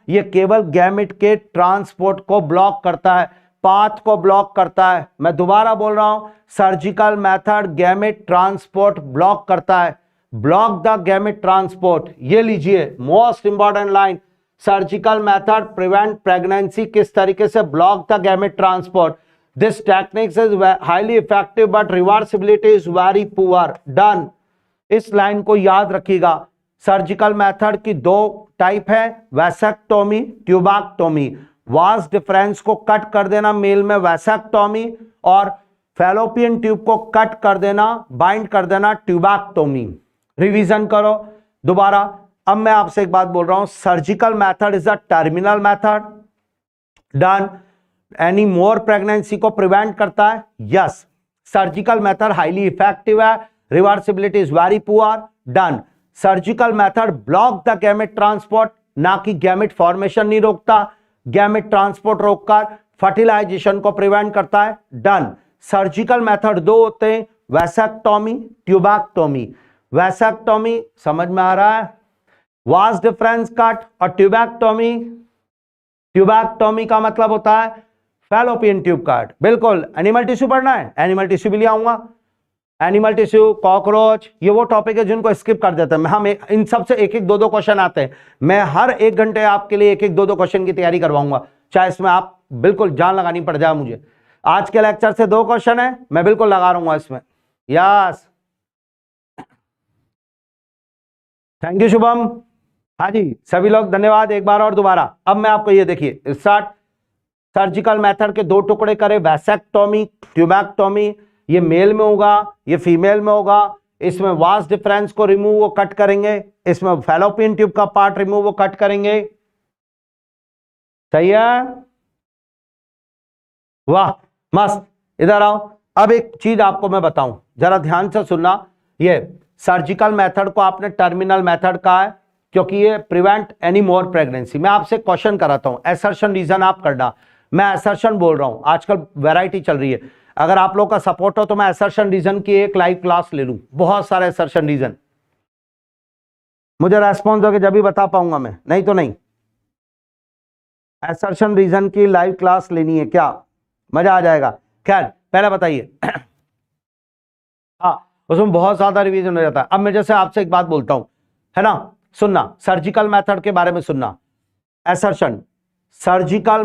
ये केवल गैमेट के ट्रांसपोर्ट को ब्लॉक करता है, पाथ को ब्लॉक करता है। मैं दोबारा बोल रहा हूं, surgical method gamete transport block करता है। ब्लॉक द गैमेट ट्रांसपोर्ट, ये लीजिए most important line, surgical method prevent pregnancy. किस तरीके से block the gamete transport, this techniques is highly effective but reversibility is very poor. Done, इस line को याद रखिएगा। सर्जिकल मेथड की दो टाइप है, वैसेक्टोमी, ट्यूबैक्टोमी। वास डिफरेंस को कट कर देना मेल में वैसेक्टोमी, और फैलोपियन ट्यूब को कट कर देना, बाइंड कर देना, ट्यूबैक्टोमी। रिवीजन करो दोबारा। अब मैं आपसे एक बात बोल रहा हूं, surgical method is a terminal method. Done, any more pregnancy को प्रिवेंट करता है, yes. Surgical method highly effective है, reversibility is very poor. Done, surgical method block the gamete transport, ना कि गैमेट फॉर्मेशन नहीं रोकता, गैमेट ट्रांसपोर्ट रोककर fertilization को प्रिवेंट करता है। डन, सर्जिकल मेथड दो होते हैं, वैसेक्टोमी, ट्यूबैक्टोमी। वैसेक्टोमी समझ में आ रहा है, वास डिफरेंस कट, और ट्यूबैक्टोमी, ट्यूबैक्टोमी का मतलब होता है फैलोपियन ट्यूब कट। बिल्कुल, एनिमल टिश्यू पढ़ना है, एनिमल टिश्यू भी ले आऊंगा। एनिमल टिश्यू, कॉकरोच, ये वो टॉपिक है जिनको स्किप कर देते हैं। हम इन सब से एक एक दो दो क्वेश्चन आते हैं, मैं हर एक घंटे आपके लिए एक एक दो दो क्वेश्चन की तैयारी करवाऊंगा, चाहे इसमें आप बिल्कुल जान लगानी पड़ जाए मुझे। आज के लेक्चर से 2 क्वेश्चन है, मैं बिल्कुल लगा रहूंगा इसमें। Yes, thank you Shubham. हाँ जी, सभी लोग धन्यवाद एक बार और दोबारा। अब मैं आपको ये देखिए, स्टार्ट। सर्जिकल मेथड के 2 टुकड़े करे, वैसेक्टोमी, ट्यूबैक्टोमी। ये मेल में होगा, ये फीमेल में होगा। इसमें वास डिफरेंस को रिमूव वो कट करेंगे, इसमें फैलोपियन ट्यूब का पार्ट रिमूव वो कट करेंगे। सही है, वाह मस्त। इधर आओ, अब एक चीज आपको मैं बताऊं, जरा ध्यान से सुनना। ये सर्जिकल मेथड को आपने टर्मिनल मेथड कहा है क्योंकि ये प्रिवेंट एनी मोर प्रेगनेंसी। मैं आपसे क्वेश्चन कराता हूं, असर्शन रीजन आप करना। मैं असर्शन बोल रहा हूं, आजकल वैरायटी चल रही है। अगर आप लोग का सपोर्ट हो तो मैं असर्शन रीजन की एक लाइव क्लास ले लूं, बहुत सारे असर्शन रीजन। मुझे रेस्पॉन्स दोगे जब भी बता पाऊंगा मैं, नहीं तो नहीं। असर्शन रीजन की लाइव क्लास लेनी है क्या? मजा आ जाएगा। खैर पहले बताइए। हाँ, उसमें बहुत ज्यादा रिवीजन हो जाता है। अब मैं जैसे आपसे एक बात बोलता हूं, है ना, सुनना, सर्जिकल मेथड के बारे में सुनना। Assertion, surgical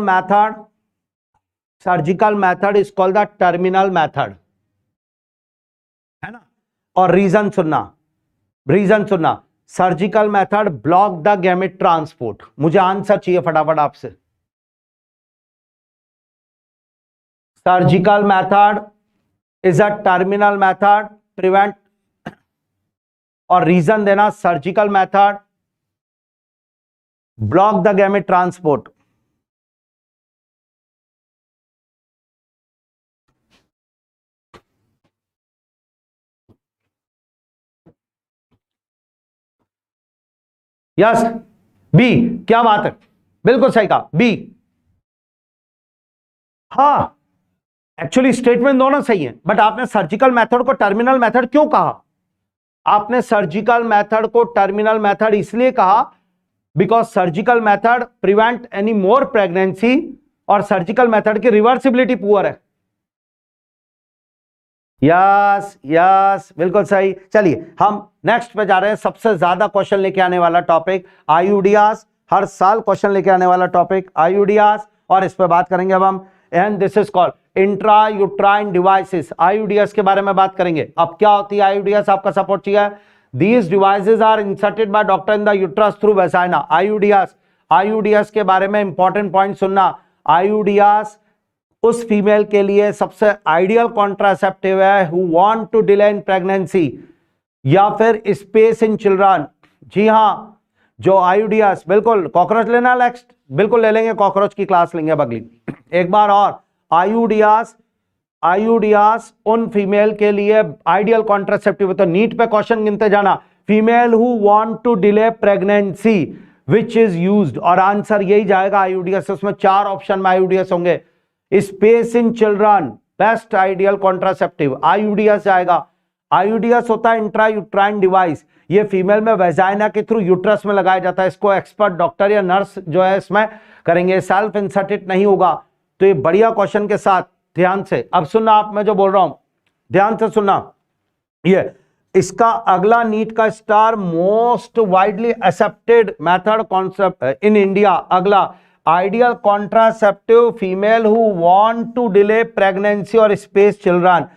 method is called the terminal method, है ना। और रीजन सुनना, surgical method block the gamete transport. मुझे आंसर चाहिए फटाफट आपसे। Surgical method is a terminal method, prevent, और रीजन देना, surgical method block the gamete transport. Yes, B, क्या बात है, बिल्कुल सही कहा, बी। हाँ, एक्चुअली स्टेटमेंट दोनों सही है, बट आपने सर्जिकल मेथड को टर्मिनल मेथड क्यों कहा? आपने सर्जिकल मेथड को टर्मिनल मेथड इसलिए कहा because surgical method prevent any more pregnancy, और सर्जिकल मेथड की रिवर्सिबिलिटी पुअर है। यस यस, बिल्कुल सही। चलिए हम नेक्स्ट पे जा रहे हैं, सबसे ज्यादा क्वेश्चन लेके आने वाला टॉपिक आईयूडीआस, हर साल क्वेश्चन लेके आने वाला टॉपिक आईयूडीआस, और इस पे बात करेंगे अब हम। And this is called intra uterine devices. आईयूडीएस के बारे में बात करेंगे। अब क्या होती है आईयूडीएस, आपका सपोर्ट चाहिए। These devices are inserted by doctor in the uterus through vagina. IUDs के बारे में इंपॉर्टेंट पॉइंट सुनना। आईयूडीएस उस फीमेल के लिए सबसे आइडियल कॉन्ट्रासेप्टिव है who want to delay in pregnancy या फिर स्पेस इन चिल्ड्रन। जी हाँ, जो आईयूडीएस, बिल्कुल कॉकरोच लेना नेक्स्ट, बिल्कुल ले लेंगे, कॉकरोच की क्लास लेंगे अब अगली। एक बार और, आईयूडीएस उन फीमेल के लिए आइडियल कॉन्ट्रासेप्टिव है। तो नीट पे क्वेश्चन गिनते जाना, female who want to delay pregnancy which is used, और आंसर यही जाएगा आईयूडीएस। उसमें 4 ऑप्शन में आईयूडीएस होंगे। Space in children, best ideal contraceptive, IUDs जाएगा। आईयूडीएस होता है इंट्रायूट्राइन डिवाइस, ये फीमेल में वेजाइना के थ्रू यूट्रस में लगाया जाता है। इसको एक्सपर्ट डॉक्टर या नर्स जो है इसमें करेंगे, सेल्फ इंसर्टेड नहीं होगा। तो ये बढ़िया क्वेश्चन के साथ ध्यान से अब सुनना, आप मैं जो बोल रहा हूं ध्यान से सुनना। ये इसका अगला नीट का star, most widely accepted method concept in India, अगला ideal contraceptive female who want to delay pregnancy और स्पेस चिल्ड्रन।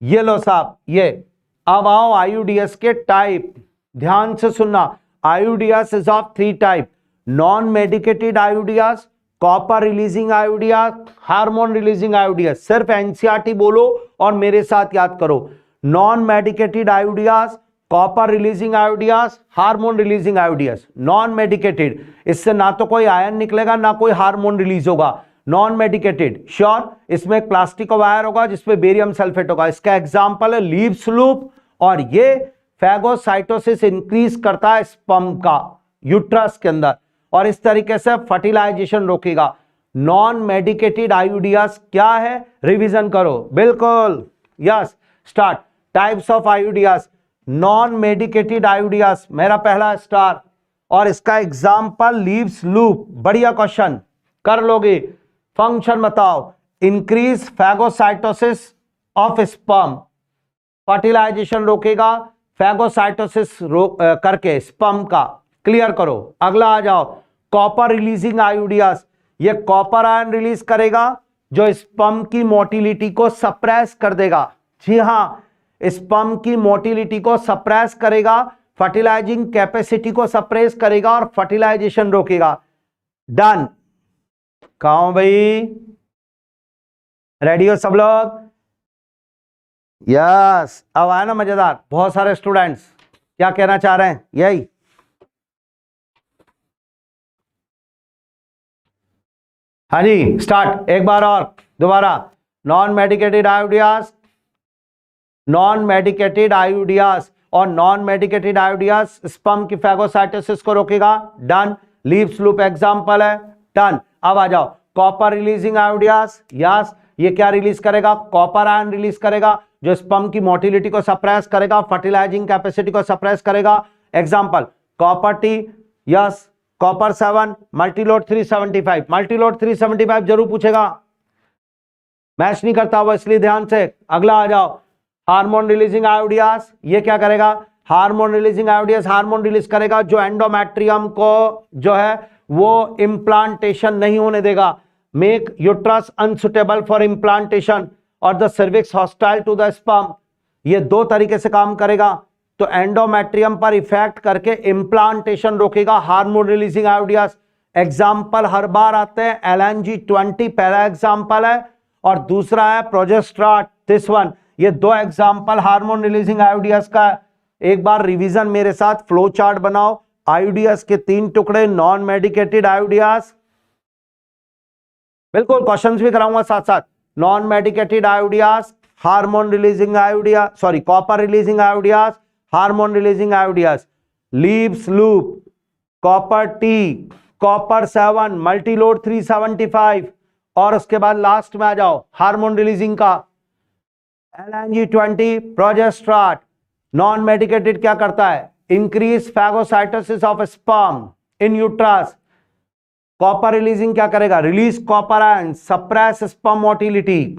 ये लो साहब, ये अब आओ आईयूडीएस के टाइप, ध्यान से सुनना। आईयूडीएस is of 3 type, non medicated आईयूडीएस, copper releasing आईयूडीएस, hormone releasing आईयूडीएस। सिर्फ एनसीईआरटी बोलो और मेरे साथ याद करो। Non medicated आईयूडीएस, copper releasing आईयूडीएस, hormone releasing आईयूडीएस। Non medicated, इससे ना तो कोई आयन निकलेगा ना कोई हार्मोन रिलीज होगा। नॉन मेडिकेटेड श्योर, इसमें एक प्लास्टिक का वायर होगा जिसमें बेरियम सल्फेट होगा। इसका एग्जांपल है लीव्स लूप, और ये फैगोसाइटोसिस इंक्रीज करता है स्पर्म का यूट्रस के अंदर, और इस तरीके से फर्टिलाइजेशन रोकेगा। नॉन मेडिकेटेड आईयूडीएस क्या है, रिवीजन करो। बिल्कुल yes, start. Types of IUDs, non medicated IUDs मेरा पहला स्टार, और इसका एग्जांपल लीव्स लूप। बढ़िया क्वेश्चन कर लोगे। फंक्शन बताओ, increase phagocytosis of sperm, fertilization रोकेगा फैगोसाइटोसिस करके स्पर्म का। क्लियर करो। अगला आ जाओ, कॉपर रिलीजिंग आईयूडीएस, ये कॉपर आयन रिलीज करेगा जो स्पर्म की मोटिलिटी को सप्रेस कर देगा। जी हां, स्पर्म की मोटिलिटी को सप्रेस करेगा, फर्टिलाइजिंग कैपेसिटी को सप्रेस करेगा और फर्टिलाइजेशन रोकेगा। डन। कहो भाई, रेडी हो सब लोग? यस। अब आया ना मजेदार, बहुत सारे स्टूडेंट्स क्या कहना चाह रहे हैं, यही हाँ जी। स्टार्ट, एक बार और दोबारा। नॉन मेडिकेटेड आईयूडीएस, नॉन मेडिकेटेड आईयूडीएस, और नॉन मेडिकेटेड आईयूडीएस स्पर्म की फैगोसाइटोसिस को रोकेगा। डन। लीव्स लूप एग्जांपल है। डन। अब आ जाओ, कॉपर रिलीजिंग आईयूडीएस, यस, ये क्या रिलीज करेगा, कॉपर आयन रिलीज करेगा जो स्पर्म की मोटिलिटी को सप्रेस करेगा, फर्टिलाइजिंग कैपेसिटी को सप्रेस करेगा। Example copper T, yes, copper 7, Multiload 375। Multiload 375 जरूर पूछेगा, मैच नहीं करता हुआ, इसलिए ध्यान से। अगला आ जाओ, हार्मोन रिलीजिंग आईयूडीएस, ये क्या करेगा, हार्मोन रिलीजिंग आईयूडीएस हार्मोन रिलीज करेगा जो एंडोमेट्रियम को जो है वो इम्प्लांटेशन नहीं होने देगा, make uterus unsuitable for implantation और the cervix hostile to the sperm. ये 2 तरीके से काम करेगा। तो एंडोमेट्रियम पर इफेक्ट करके इम्प्लांटेशन रोकेगा हार्मोन रिलीजिंग आईयूडीएस। एग्जाम्पल हर बार आते हैं, LNG-20 पहला एग्जाम्पल है और दूसरा है प्रोजेस्ट्राट, दिस वन। ये 2 एग्जाम्पल हार्मोन रिलीजिंग आईयूडीएस का है। एक बार रिवीजन मेरे साथ, फ्लो चार्ट बनाओ। आईयूडीएस के 3 टुकड़े, नॉन मेडिकेटेड आईयूडीएस, बिल्कुल क्वेश्चंस भी कराऊंगा साथ साथ। Non medicated आईयूडीएस, hormone releasing आईयूडीएस, sorry copper releasing आईयूडीएस, hormone releasing आईयूडीएस, leaves loop, copper T, copper 7, Multiload 375, और उसके बाद लास्ट में आ जाओ हार्मोन रिलीजिंग का LNG-20 प्रोजेस्ट्राट। नॉन मेडिकेटेड क्या करता है, increase phagocytosis of sperm in uterus. Copper releasing क्या करेगा, release copper ion, suppress sperm motility.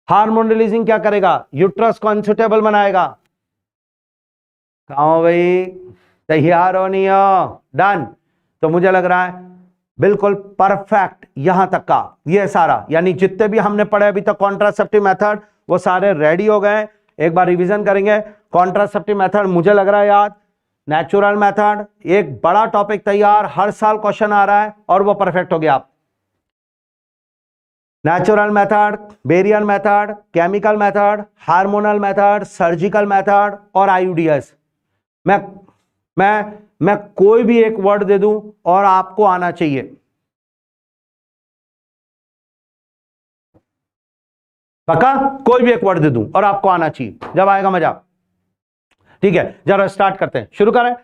Hormone releasing क्या करेगा, यूट्रस को अनसुटेबल बनाएगा। कहो भाई, तैयार हो नहीं हो? डन। तो मुझे लग रहा है बिल्कुल परफेक्ट यहां तक का ये सारा, यानी जितने भी हमने पढ़े अभी तक कॉन्ट्रासेप्टिव मेथड वो सारे रेडी हो गए। एक बार रिवीजन करेंगे। कॉन्ट्रासेप्टिव मेथड मुझे लग रहा है याद, नेचुरल मेथड, एक बड़ा टॉपिक तैयार, हर साल क्वेश्चन आ रहा है और वो परफेक्ट हो गया आप। Natural method, barrier method, chemical method, hormonal method, surgical method और आईयूडीएस। मैं कोई भी एक वर्ड दे दूं और आपको आना चाहिए। पक्का? कोई भी एक वर्ड दे दूं और आपको आना चाहिए, जब आएगा मजा। ठीक है, जरा स्टार्ट करते हैं, शुरू करें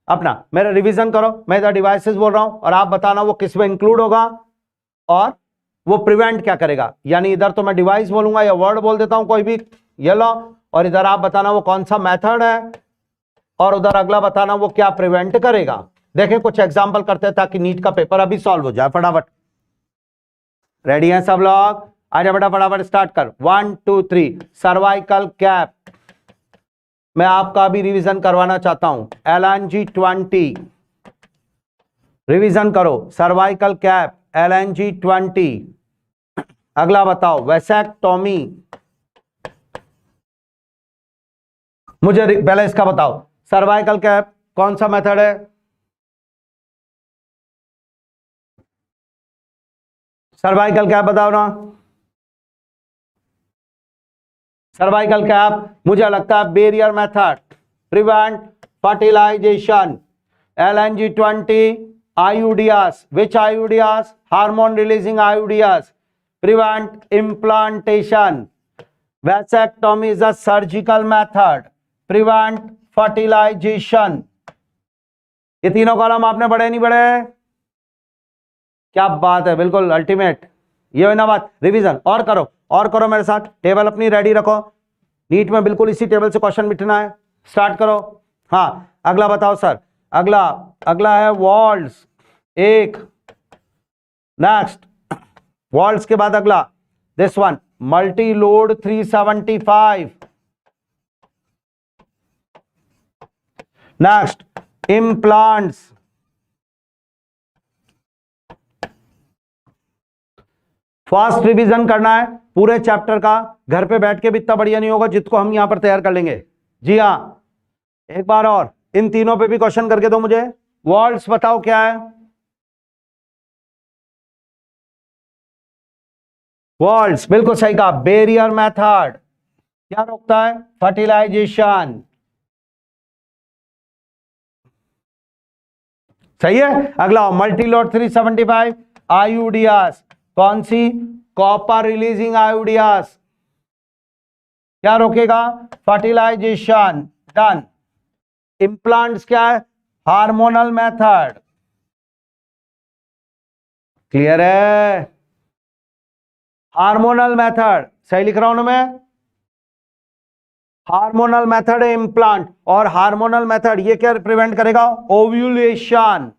अपना। मेरा रिवीजन करो, मैं इधर डिवाइसेस बोल रहा हूं और आप बताना वो किस में इंक्लूड होगा और वो प्रिवेंट क्या करेगा। यानी इधर तो मैं डिवाइस बोलूंगा या वर्ड बोल देता हूं कोई भी, ये लो, और इधर आप बताना वो कौन सा मेथड है और उधर अगला बताना वो क्या प्रिवेंट करेगा। देखें कुछ एग्जांपल करते हैं ताकि नीट का पेपर अभी सॉल्व हो जाए फटाफट। रेडी हैं सब लोग? आजा बेटा फटाफट स्टार्ट कर। 1 2 3 सर्वाइकल कैप मैं आपका भी रिवीजन करवाना चाहता हूं। LNG20 रिवीजन करो, सर्वाइकल कैप LNG20। अगला बताओ वैसेक्टोमी, मुझे पहले इसका बताओ सर्वाइकल कैप कौन सा मेथड है? सर्वाइकल कैप बताओ ना। सर्वाइकल कैप मुझे लगता है barrier method, prevent fertilization. LNG20 IUDs, which IUDs? Hormone releasing IUDs, prevent implantation. Vasectomy is a surgical method, prevent fertilization. ये तीनों कॉलम आपने पढ़े नहीं पढ़े? क्या बात है, बिल्कुल अल्टीमेट। ये है ना बात, रिवीजन और करो मेरे साथ। टेबल अपनी रेडी रखो, नीट में बिल्कुल इसी टेबल से क्वेश्चन बिठना है। स्टार्ट करो। हाँ अगला बताओ सर। अगला है वॉल्स, एक नेक्स्ट वॉल्स के बाद अगला this one multi load 375, next implants, fast revision करना है पूरे चैप्टर का। घर पे बैठ के भी इतना बढ़िया नहीं होगा जिसको हम यहां पर तैयार कर लेंगे। जी हाँ, एक बार और इन तीनों पे भी क्वेश्चन करके दो मुझे। वॉल्स बताओ क्या है? वॉल्स बिल्कुल सही कहा, बैरियर मेथड। क्या रोकता है? फर्टिलाइजेशन। सही है। अगला मल्टीलोड 375 IUDs, कौन सी? Copper releasing IUDs। क्या रोकेगा? फर्टिलाइजेशन। डन। इम्प्लांट्स क्या है? Hormonal method. क्लियर है? हार्मोनल मेथड सही लिख रहा हूं ना मैं? हार्मोनल मेथड है इम्प्लांट, और हार्मोनल मेथड ये क्या प्रिवेंट करेगा? ओव्यूलेशन।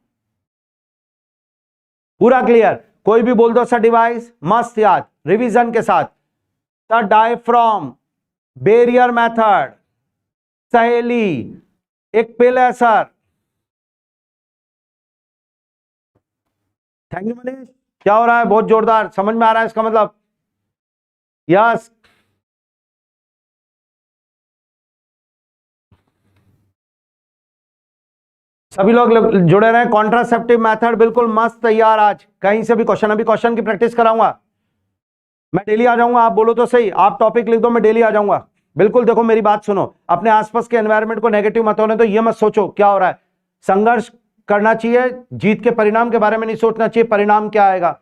पूरा क्लियर? कोई भी बोल दो सर डिवाइस, मस्त याद रिवीजन के साथ। सर डायफ्राम, बैरियर मेथड, सहेली, एक पिल है सर। Thank you Manish. क्या हो रहा है? बहुत जोरदार, समझ में आ रहा है इसका मतलब? यस। सभी लोग जुड़े रहे। कॉन्ट्रासेप्टिव मेथड बिल्कुल मस्त तैयार। आज कहीं से भी क्वेश्चन, अभी क्वेश्चन की प्रैक्टिस कराऊंगा मैं। डेली आ जाऊंगा, आप बोलो तो सही, आप टॉपिक लिख दो, मैं डेली आ जाऊंगा। बिल्कुल देखो मेरी बात सुनो, अपने आसपास के एनवायरनमेंट को नेगेटिव मत होने तो ये मत सोचो क्या हो रहा है। संघर्ष करना चाहिए, जीत के परिणाम के बारे में नहीं सोचना चाहिए परिणाम क्या आएगा।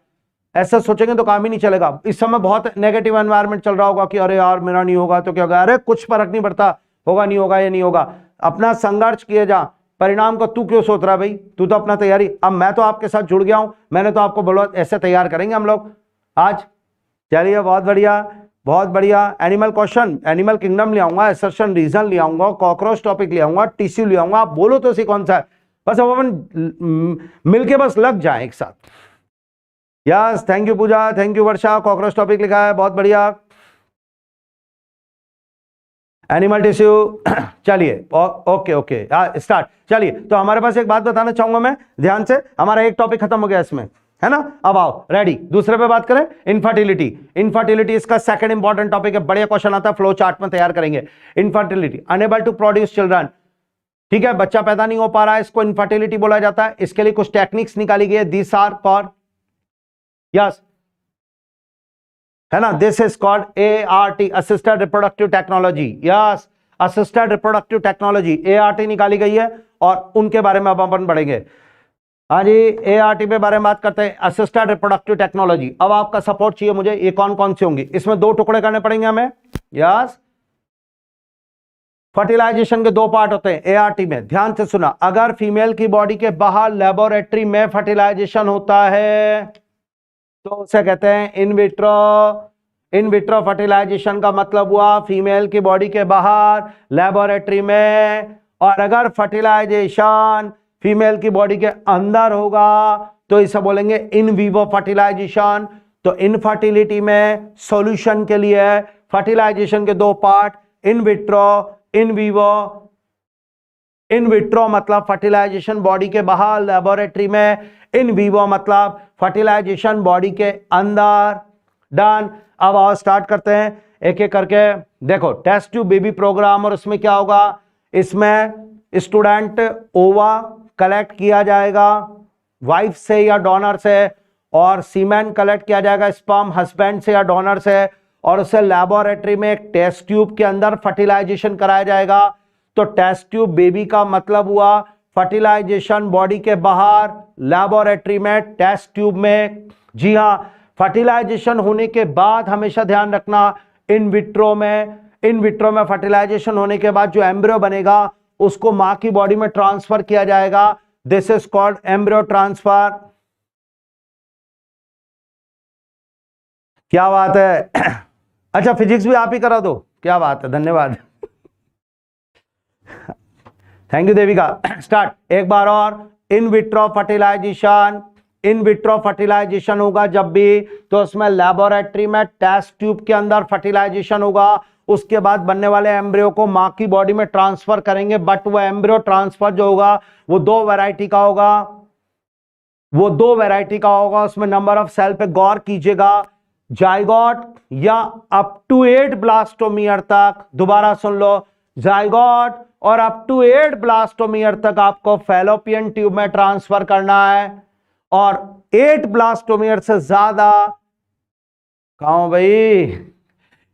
ऐसा सोचेंगे तो काम ही नहीं चलेगा। इस समय बहुत नेगेटिव एनवायरनमेंट चल रहा होगा कि अरे यार मेरा नहीं होगा तो क्या होगा। अरे कुछ फर्क नहीं पड़ता, होगा नहीं होगा ये नहीं होगा। अपना संघर्ष किए जा, परिणाम को तू क्यों सोच रहा है भाई? तू तो अपना तैयारी। अब मैं तो आपके साथ जुड़ गया हूं, मैंने तो आपको बोला ऐसे तैयार करेंगे हम लोग आज। चलिए बहुत बढ़िया बहुत बढ़िया। एनिमल क्वेश्चन, एनिमल किंगडम ले आऊंगा, असर्शन रीजन ले आऊंगा, कॉकरोच टॉपिक ले आऊंगा, टिश्यू ले आऊंगा। आप बोलो तो सी कौन सा है, बस अब अपन मिलके बस लग जाए एक साथ। Yes thank you Pooja, thank you Varsha. Cockroach topic लिखा है, बहुत बढ़िया। एनिमल टिश्यू चलिए ओके ओके स्टार्ट। चलिए तो हमारे पास एक बात बताना चाहूंगा मैं, ध्यान से। हमारा एक टॉपिक खत्म हो गया इसमें, है ना? अब आओ रेडी, दूसरे पे बात करें। इनफर्टिलिटी, इनफर्टिलिटी इसका सेकंड इंपॉर्टेंट टॉपिक है। बढ़िया क्वेश्चन आता है, फ्लो चार्ट में तैयार करेंगे। Infertility, unable to produce children. ठीक है, बच्चा पैदा नहीं हो पा रहा है, इसको इनफर्टिलिटी बोला जाता है। इसके लिए कुछ टेक्निक्स निकाली गई है। दिस आर कॉल्ड, यस है ना, this is called ART, assisted reproductive technology. Yes, assisted reproductive technology ART निकाली गई है और उनके बारे में अब अपन पढ़ेंगे। हाँ जी, ART पे बारे में बात करते हैं, असिस्टेड रिप्रोडक्टिव टेक्नोलॉजी। अब आपका सपोर्ट चाहिए मुझे। ये कौन कौन सी होंगी? इसमें दो टुकड़े करने पड़ेंगे हमें। यस, फर्टिलाइजेशन के दो पार्ट होते हैं एआरटी में, ध्यान से सुना। अगर फीमेल की बॉडी के बाहर लेबोरेटरी में फर्टिलाइजेशन होता है तो उसे कहते हैं in vitro. In vitro fertilisation का मतलब हुआ फीमेल की बॉडी के बाहर लेबोरेटरी में, और अगर फर्टिलाइजेशन फीमेल की बॉडी के अंदर होगा तो इसे बोलेंगे इन विवो फर्टिलाइजेशन। तो इनफर्टिलिटी में सॉल्यूशन के लिए फर्टिलाइजेशन के दो part, in vitro, in vivo. In vitro मतलब फर्टिलाइजेशन बॉडी के बाहर लेबोरेटरी में, इन विवो मतलब फर्टिलाइजेशन बॉडी के अंदर। डन। अब आओ स्टार्ट करते हैं एक एक करके। देखो टेस्ट ट्यूब बेबी प्रोग्राम, और उसमें क्या होगा, इसमें स्टूडेंट ओवा कलेक्ट किया जाएगा वाइफ से या डोनर से, और सीमेन कलेक्ट किया जाएगा स्पर्म हस्बैंड से या डोनर से, और उसे लेबोरेटरी में एक टेस्ट ट्यूब के अंदर फर्टिलाइजेशन कराया जाएगा। तो टेस्ट ट्यूब बेबी का मतलब हुआ फर्टिलाइजेशन बॉडी के बाहर, लेबोरेटरी में, टेस्ट ट्यूब में। जी हां, फर्टिलाइजेशन होने के बाद हमेशा ध्यान रखना इन विट्रो में फर्टिलाइजेशन होने के बाद जो एम्ब्रियो बनेगा उसको मां की बॉडी में ट्रांसफर किया जाएगा। This is called embryo transfer. क्या बात है। अच्छा फिजिक्स भी आप ही करा दो, क्या बात है, धन्यवाद। Thank you Devika. स्टार्ट एक बार और। In vitro fertilisation, in vitro fertilisation होगा जब भी तो उसमें लेबोरेटरी में टेस्ट ट्यूब के अंदर फर्टिलाइजेशन होगा। उसके बाद बनने वाले एम्ब्रियो को मां की बॉडी में ट्रांसफर करेंगे, बट वो एम्ब्रियो ट्रांसफर जो होगा वो दो वैरायटी का होगा। उसमें नंबर ऑफ सेल पे गौर कीजिएगा, जाइगोट या अप टू 8 ब्लास्टोमियर तक। दोबारा सुन लो, जाइगोट और अप टू 8 ब्लास्टोमियर तक आपको फैलोपियन ट्यूब में ट्रांसफर करना है, और 8 ब्लास्टोमियर से ज्यादा, कहो भाई,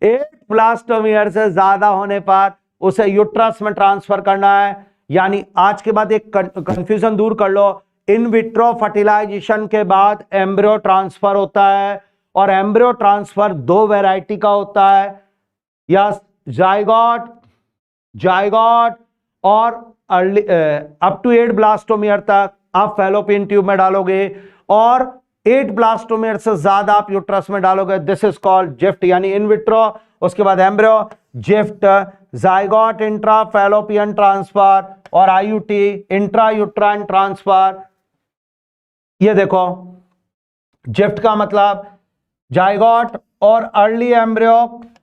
8 ब्लास्टोमियर से ज्यादा होने पर उसे यूट्रस में ट्रांसफर करना है। यानी आज के बाद एक कंफ्यूजन दूर कर लो, इन विट्रो फर्टिलाइजेशन के बाद एम्ब्रियो ट्रांसफर होता है, और एम्ब्रियो ट्रांसफर दो वैरायटी का होता है, या जाइगोट और अर्ली अप टू 8 ब्लास्टोमियर तक आप फैलोपियन ट्यूब में डालोगे, और 8 ब्लास्टोमियर से ज्यादा आप यूट्रस में डालोगे। दिस इज कॉल्ड जिफ्ट, यानी इन विट्रो, उसके बाद embryo, ZIFT, zygote intra fallopian transfer, और आईयूटी इंट्रा यूट्राइन ट्रांसफर। ये देखो जिफ्ट का मतलब जाइगोट और early embryo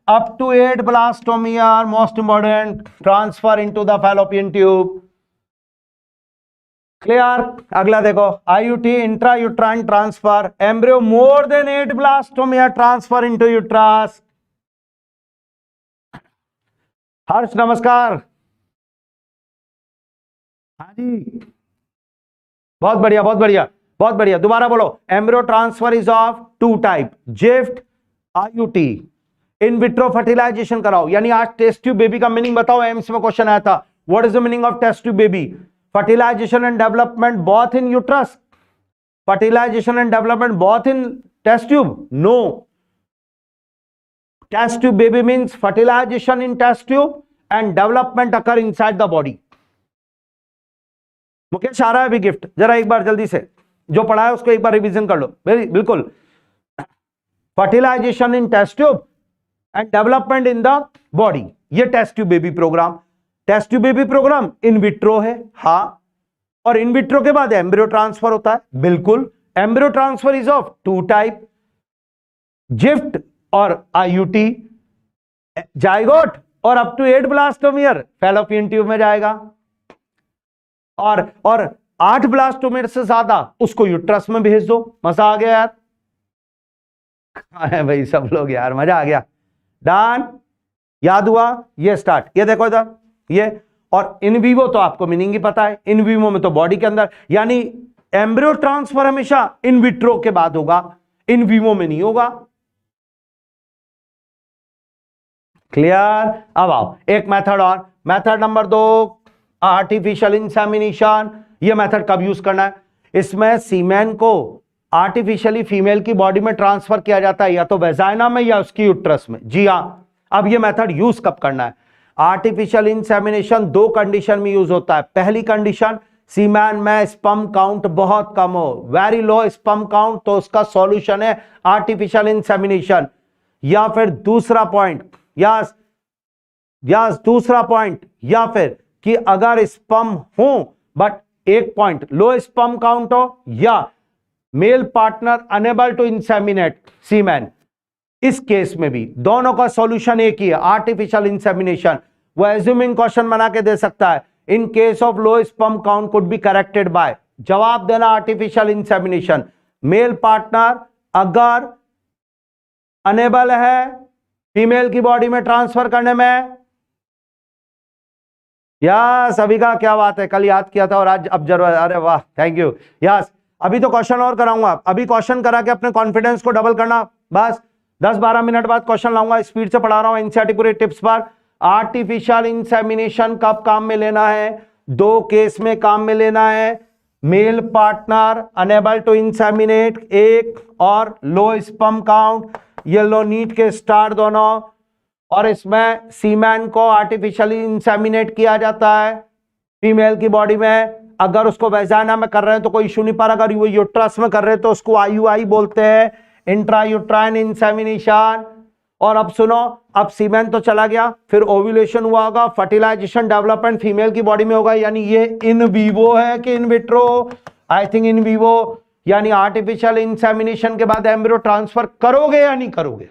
up to 8 blastomere, most important, transfer into the fallopian tube. Clear. अगला देखो IUT intra uterine transfer, embryo more than 8 blastomere transfer into uterus. Harsh नमस्कार। हाँ जी, बहुत बढ़िया बहुत बढ़िया बहुत बढ़िया। दोबारा बोलो, embryo transfer is of two type, GIFT, IUT. In vitro fertilisation कराओ, यानी आज टेस्ट ट्यूब बेबी का मीनिंग बताओ, एम्स में क्वेश्चन आया था, what is the meaning of test tube baby? Fertilization and development both in uterus. Fertilization and development both in test tube? No. Test tube baby means fertilization in test tube and development occur inside the body. Mukesh आ रहा है अभी gift, जरा एक बार जल्दी से जो पढ़ा है उसको एक बार रिवीजन कर लो। बिल्कुल, fertilization in test tube and development in the body, ये test tube baby programme. Test tube baby programme in vitro है, हाँ, और इन विट्रो के बाद एम्ब्रियो ट्रांसफर होता है, बिल्कुल। Embryo transfer is of two type, GIFT और आईयूटी, जाइगोट और up to 8 blastomere fallopian tube में जाएगा, और 8 ब्लास्टोमियर से ज्यादा उसको यूट्रस में भेज दो। मजा आ गया यार? है भाई सब लोग यार, मजा आ गया। डन, याद हुआ? ये स्टार्ट, ये देखो इधर, ये। और इन विवो तो आपको मीनिंग ही पता है, इन विवो में तो बॉडी के अंदर, यानी एम्ब्रियो ट्रांसफर हमेशा इन विट्रो के बाद होगा, इन विवो में नहीं होगा। क्लियर? अब आओ एक मेथड और, मेथड नंबर 2, आर्टिफिशियल इंसेमिनेशन। ये मेथड कब यूज करना है? इसमें सीमेन को आर्टिफिशियली फीमेल की बॉडी में ट्रांसफर किया जाता है, या तो वेजाइना में या उसकी यूट्रस में। जी हाँ, अब ये मेथड यूज कब करना है? आर्टिफिशियल इंसेमिनेशन दो कंडीशन में यूज होता है। पहली कंडीशन, सीमैन में स्पर्म काउंट बहुत कम हो, वेरी लो स्पर्म काउंट, तो उसका सॉल्यूशन है आर्टिफिशियल इंसेमिनेशन। या फिर दूसरा पॉइंट, दूसरा पॉइंट, या फिर कि अगर स्पर्म हो बट एक पॉइंट लो स्पर्म काउंट हो, या male partner unable to inseminate semen, इस केस में भी दोनों का सॉल्यूशन एक ही है, आर्टिफिशियल इंसेमिनेशन। वो एज्यूमिंग क्वेश्चन बना के दे सकता है, in case of low sperm count could be corrected by, जवाब देना आर्टिफिशियल इंसेमिनेशन। मेल पार्टनर अगर अनेबल है फीमेल की बॉडी में ट्रांसफर करने में, यस सभी का क्या बात है, कल याद किया था और आज अब जरूर, अरे वाह थैंक यू। यस अभी तो क्वेश्चन और कराऊंगा, अभी क्वेश्चन करा के अपने कॉन्फिडेंस को डबल करना, बस 10-12 मिनट बाद क्वेश्चन लाऊंगा, स्पीड से पढ़ा रहा हूं एनसीईआरटी पूरे टिप्स पर। आर्टिफिशियल इंसेमिनेशन कब काम में लेना है? दो केस में काम में लेना है, male partner unable to inseminate एक, और लो स्पर्म काउंट, येलो नीट के स्टार दोनों, और इसमें सीमैन को आर्टिफिशियली इंसेमिनेट किया जाता है फीमेल की बॉडी में। अगर उसको वैजाइना में कर रहे हैं तो कोई इशू नहीं, पर अगर वो यूट्रस में कर रहे हैं तो उसको आईयूआई बोलते हैं, इंट्रा यूट्राइन इंसेमिनेशन। और अब सुनो, अब सीमेन तो चला गया, फिर ओव्यूलेशन हुआ होगा, फर्टिलाइजेशन डेवलपमेंट फीमेल की बॉडी में होगा, यानी ये इन वीवो है कि in vitro? I think in vivo, यानी आर्टिफिशियल इंसेमिनेशन के बाद एम्ब्रियो ट्रांसफर करोगे या नहीं करोगे?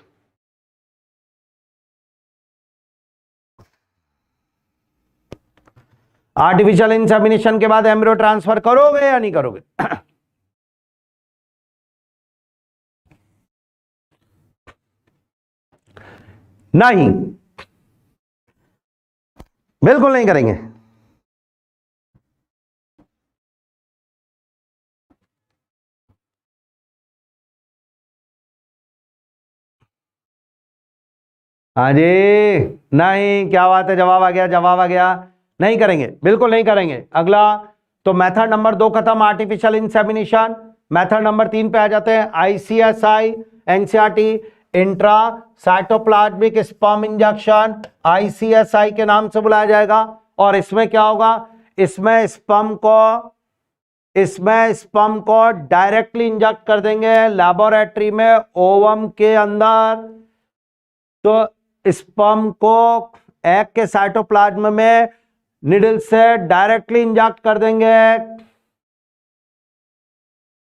आर्टिफिशियल इंसेमिनेशन के बाद एम्ब्रियो ट्रांसफर करोगे या नहीं करोगे? नहीं, बिल्कुल नहीं करेंगे। हाँ जी, नहीं, क्या बात है, जवाब आ गया, जवाब आ गया, नहीं करेंगे, बिल्कुल नहीं करेंगे। अगला, तो मेथड नंबर 2 खत्म, आर्टिफिशियल इंसेमिनेशन। मेथड नंबर 3 पे आ जाते हैं, ICSI, NCERT, intra cytoplasmic sperm injection, ICSI के नाम से बुलाया जाएगा। और इसमें क्या होगा? इसमें स्पर्म को डायरेक्टली इंजेक्ट कर देंगे लैबोरेटरी में ओवम के अंदर। तो स्पर्म को एग के साइटोप्लाज्म में निडल से डायरेक्टली इंजेक्ट कर देंगे।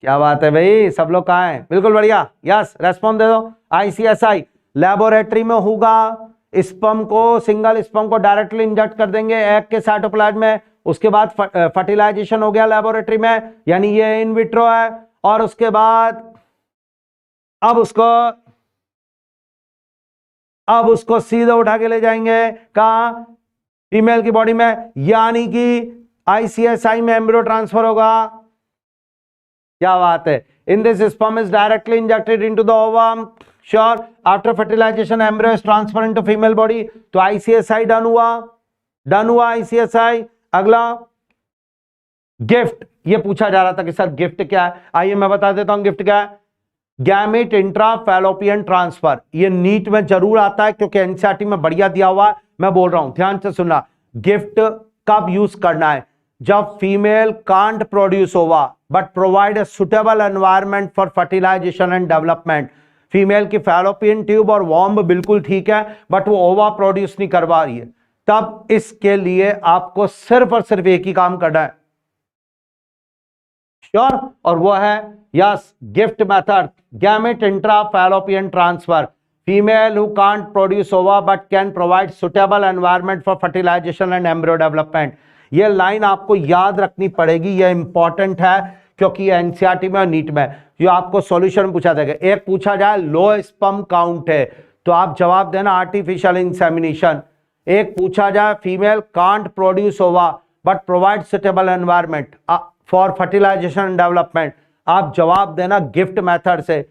क्या बात है भाई, सब लोग कहाँ हैं? बिल्कुल बढ़िया, यस रेस्पॉन्स दे दो। आईसीएसआई लैबोरेटरी में होगा, स्पर्म को, सिंगल स्पर्म को डायरेक्टली इंजेक्ट कर देंगे एग के साइटोप्लाज्म में, उसके बाद फर्टिलाइजेशन हो गया लैबोरेटरी में, यानी ये इन विट्रो है। और उसके बाद अब उसको सीधे उठा के ले जाएंगे कहां? फीमेल की बॉडी में, यानी कि आईसीएसआई में एम्ब्रियो ट्रांसफर होगा। क्या बात है। In this sperm is directly injected into the ovum, sure. After fertilisation embryo is transfer into female body. तो आईसीएसआई डन हुआ आईसीएसआई। अगला गिफ्ट, ये पूछा जा रहा था कि सर गिफ्ट क्या है, आइए मैं बता देता हूं गिफ्ट क्या है। गैमेट इंट्रा फैलोपियन ट्रांसफर, ये नीट में जरूर आता है क्योंकि एनसीईआरटी में बढ़िया दिया हुआ है, मैं बोल रहा हूं ध्यान से सुनना। गिफ्ट कब यूज करना है? जब female can't produce ova but provide a suitable environment for fertilisation and development. Female की फैलोपियन ट्यूब और वॉम्ब बिल्कुल ठीक है बट वो ओवा प्रोड्यूस नहीं करवा रही है, तब इसके लिए आपको सिर्फ और सिर्फ एक ही काम करना है, श्योर, और वो है yes GIFT method, gamete intra fallopian transfer. Female who can't produce ova but can provide suitable environment for fertilisation and embryo development. ये लाइन आपको याद रखनी पड़ेगी, ये इंपॉर्टेंट है क्योंकि ये एनसीईआरटी में और नीट में जो आपको सॉल्यूशन पूछा जाएगा। एक पूछा जाए लो स्पर्म काउंट है तो आप जवाब देना आर्टिफिशियल इंसेमिनेशन। एक पूछा जाए female can't produce ova but provide suitable environment for fertilisation and development, आप जवाब देना गिफ्ट मेथड से।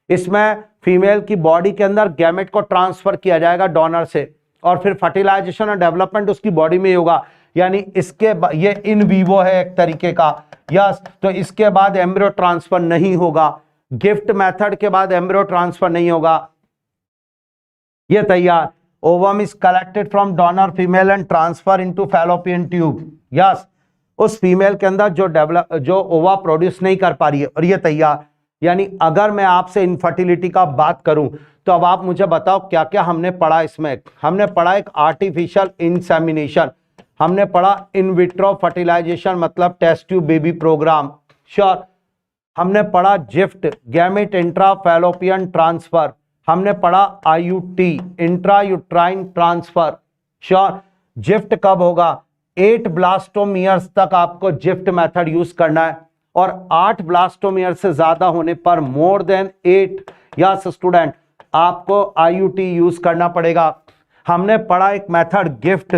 इसमें फीमेल की बॉडी के अंदर गैमेट को ट्रांसफर किया जाएगा डोनर से और फिर फर्टिलाइजेशन और डेवलपमेंट उसकी बॉडी में होगा, यानी इसके ये इन वीवो है एक तरीके का, यस। तो इसके बाद एम्ब्रियो ट्रांसफर नहीं होगा, गिफ्ट मेथड के बाद एम्ब्रियो ट्रांसफर नहीं होगा, ये तैयार। Ovum is collected from donor female and transfer into fallopian tube. Yes, उस फीमेल के अंदर जो ओवा प्रोड्यूस नहीं कर पा रही है और ये तैयार, यानी अगर मैं आपसे इनफर्टिलिटी का बात करूं तो अब आप मुझे बताओ क्या क्या हमने पढ़ा इसमें। हमने पढ़ा एक आर्टिफिशियल इंसेमिनेशन, हमने पढ़ा इन विट्रो फर्टिलाइजेशन मतलब test tube baby programme, sure. हमने पढ़ा GIFT gamete intra fallopian transfer, हमने पढ़ा IUT intra uterine transfer, sure. GIFT कब होगा? 8 ब्लास्टोम ईयर्स तक आपको जिफ्ट मेथड यूज करना है और 8 ब्लास्टोम ईयर से ज्यादा होने पर मोर देन 8 यस स्टूडेंट आपको आईयूटी यूज करना पड़ेगा। हमने पढ़ा एक method gift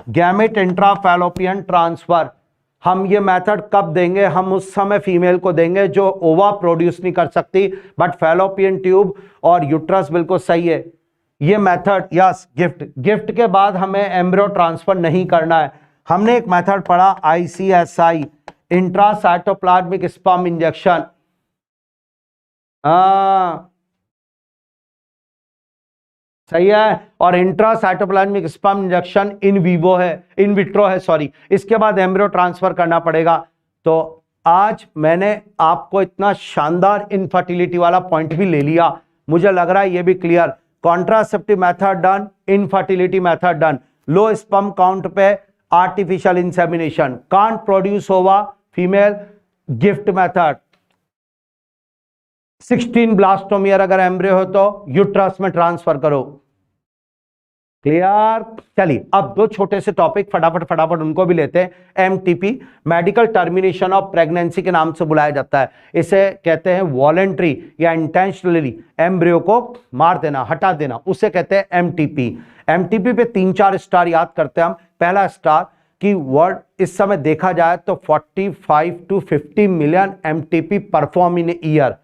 gamete intra fallopian transfer. हम ये मेथड कब देंगे? हम उस समय फीमेल को देंगे जो ओवा प्रोड्यूस नहीं कर सकती बट फैलोपियन ट्यूब और यूट्रस बिल्कुल सही है। ये मेथड यस गिफ्ट के बाद हमें एम्ब्रियो ट्रांसफर नहीं करना है। हमने एक मेथड पढ़ा ICSI इंट्रासाइटोप्लाज्मिक स्पर्म इंजेक्शन, सही है, और इंट्रासाइटोप्लाज्मिक स्पर्म इंजेक्शन इन विट्रो है सॉरी। इसके बाद एम्ब्रियो ट्रांसफर करना पड़ेगा। तो आज मैंने आपको इतना शानदार इनफर्टिलिटी वाला पॉइंट भी ले लिया, मुझे लग रहा है ये भी clear. Contraceptive method done, infertility method done, लो स्पर्म काउंट पे आर्टिफिशियल इंसेमिनेशन, कांट प्रोड्यूस ओवा फीमेल, गिफ्ट मेथड, 16 ब्लास्टोम ईयर अगर एम्ब्रियो हो तो यूट्रस में ट्रांसफर करो। क्लियर? चलिए अब दो छोटे से टॉपिक फटाफट उनको भी लेते हैं। MTP medical termination of pregnancy के नाम से बुलाया जाता है। इसे कहते हैं वॉलेंट्री या इंटेंशनली एम्ब्रियो को मार देना, हटा देना, उसे कहते हैं एमटीपी। एमटीपी पे 3-4 स्टार याद करते हैं हम। पहला स्टार की वर्ड इस समय देखा जाए तो 45 to 50 million MTP perform in year.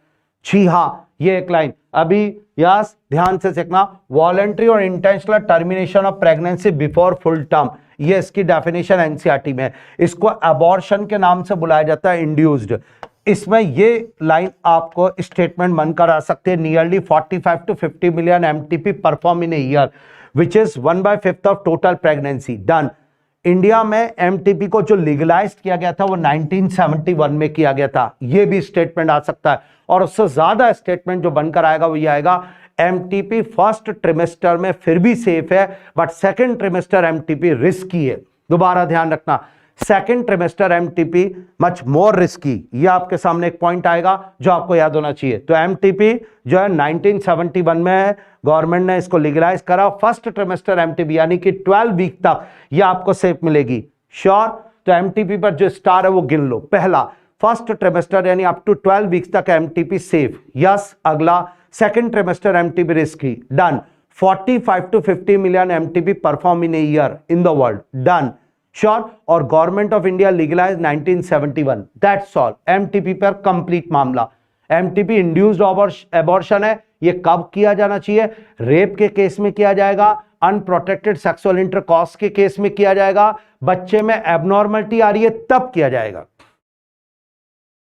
जी हाँ, ये एक लाइन अभी यस ध्यान से सीखना, वॉलेंट्री और intentional termination of pregnancy before full term, ये इसकी डेफिनेशन एनसीईआरटी में। इसको अबॉर्शन के नाम से बुलाया जाता है, इंड्यूस्ड। इसमें ये लाइन आपको स्टेटमेंट बनकर आ सकती है, nearly 45 to 50 million MTP perform in a year which is 1/5 of total pregnancy. Done. India में एमटीपी को जो लीगलाइज किया गया था वो 1971 में किया गया था, ये भी स्टेटमेंट आ सकता है। और उससे ज्यादा स्टेटमेंट जो बनकर आएगा वो ये आएगा, एमटीपी फर्स्ट ट्रिमेस्टर में फिर भी सेफ है but second trimester MTP risky है। दोबारा ध्यान रखना, second trimester MTP much more risky. ये आपके सामने एक पॉइंट आएगा जो आपको याद होना चाहिए। तो एमटीपी जो है 1971 में है, गवर्नमेंट ने इसको लीगलाइज करा। फर्स्ट ट्रिमेस्टर एमटीपी यानी कि 12 वीक तक ये आपको सेफ मिलेगी, श्योर। तो एमटीपी पर जो स्टार है वो गिन लो। पहला फर्स्ट ट्रिमेस्टर यानी अप टू 12 वीक्स तक एमटीपी सेफ, यस। अगला second trimester MTP risky, done. 45 to 50 million MTP perform in a year in the world, done, sure. और government of India legalise 1971, that's all. MTP पर complete मामला। MTP induced abortion है, ये कब किया जाना चाहिए? रेप के केस में किया जाएगा, अनप्रोटेक्टेड सेक्सुअल इंटरकॉर्स के केस में किया जाएगा, बच्चे में एबनॉर्मलिटी आ रही है तब किया जाएगा।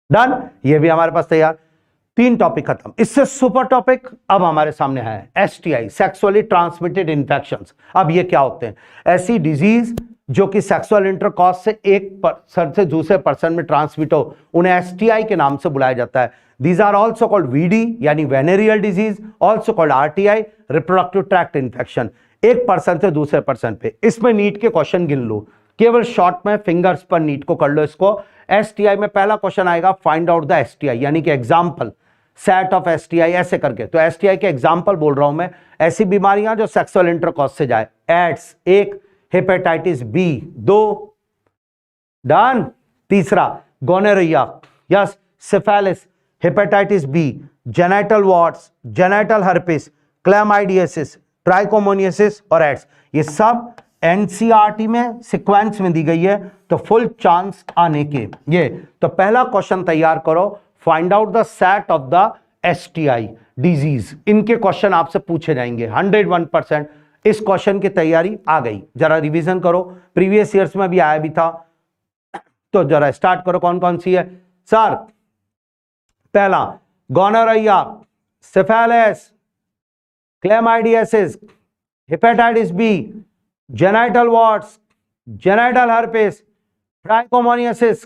डन, ये भी हमारे पास तैयार। 3 टॉपिक खत्म। इससे सुपर टॉपिक अब हमारे सामने है एसटीआई, सेक्सुअली ट्रांसमिटेड इंफेक्शंस। अब ये क्या होते हैं? ऐसी डिजीज जो कि सेक्सुअल इंटरकॉर्स से एक पर्सन से दूसरे पर्सन में ट्रांसमिट हो, उन्हें एसटीआई के नाम से बुलाया जाता है। These are also called VD यानी venereal disease, also called RTI, reproductive tract infection. एक पर्सन से दूसरे पर्सन पे। इसमें नीट के क्वेश्चन गिन लो, केवल शॉर्ट में फिंगर्स पर नीट को कर लो इसको। एसटीआई में पहला क्वेश्चन आएगा, फाइंड आउट द एसटीआई, यानी कि एग्जाम्पल सेट ऑफ एसटीआई, ऐसे करके। तो एसटीआई के एग्जाम्पल बोल रहा हूं मैं, ऐसी बीमारियां जो सेक्सुअल इंटरकॉर्स से जाए। AIDS 1, hepatitis B 2, done. तीसरा gonorrhoea, yes. Syphilis, hepatitis B, genital warts, genital herpes, chlamydiasis, trichomoniasis और एड्स। ये सब एनसीईआरटी में सीक्वेंस में दी गई है, तो फुल चांस आने के ये। तो पहला क्वेश्चन तैयार करो, find out the set of the STI disease. इनके क्वेश्चन आपसे पूछे जाएंगे 101%। इस क्वेश्चन की तैयारी आ गई, जरा रिवीजन करो, प्रीवियस ईयर्स में भी आया भी था। तो जरा स्टार्ट करो, कौन कौन सी है सर? पहला gonorrhoea, syphilis, chlamydiasis, hepatitis B, genital warts, genital herpes, trichomoniasis.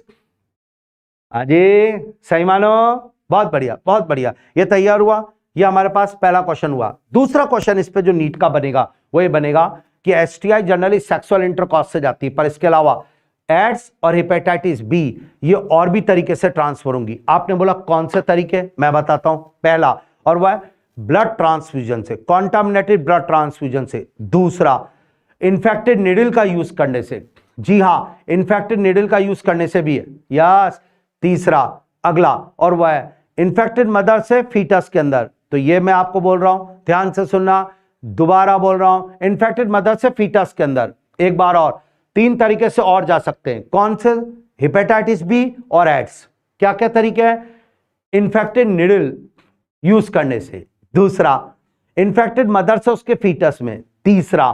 अजी सही मानो, बहुत बढ़िया बहुत बढ़िया, ये तैयार हुआ। ये हमारे पास पहला क्वेश्चन हुआ। दूसरा क्वेश्चन इस पे जो नीट का बनेगा वो ये बनेगा कि एसटीआई जनरली सेक्सुअल इंटरकॉर्स से जाती है, पर इसके अलावा एड्स और हेपेटाइटिस बी ये और भी तरीके से ट्रांसफर होंगी। आपने बोला कौन से तरीके, मैं बताता हूं। पहला और वह ब्लड ट्रांसफ्यूजन से, कॉन्टामिनेटेड ब्लड ट्रांसफ्यूजन से। दूसरा इन्फेक्टेड निडल का यूज करने से, जी हां इन्फेक्टेड निडल का यूज करने से भी है, यस। तीसरा अगला और वह है इन्फेक्टेड मदर से फीटस के अंदर। तो ये मैं आपको बोल रहा हूं, ध्यान से सुनना, दोबारा बोल रहा हूं, इन्फेक्टेड मदर से फीटस के अंदर। एक बार और, तीन तरीके से और जा सकते हैं। कौन से? हेपेटाइटिस बी और एड्स। क्या क्या तरीके हैं? इन्फेक्टेड निडल यूज करने से, दूसरा इन्फेक्टेड मदर से उसके फीटस में, तीसरा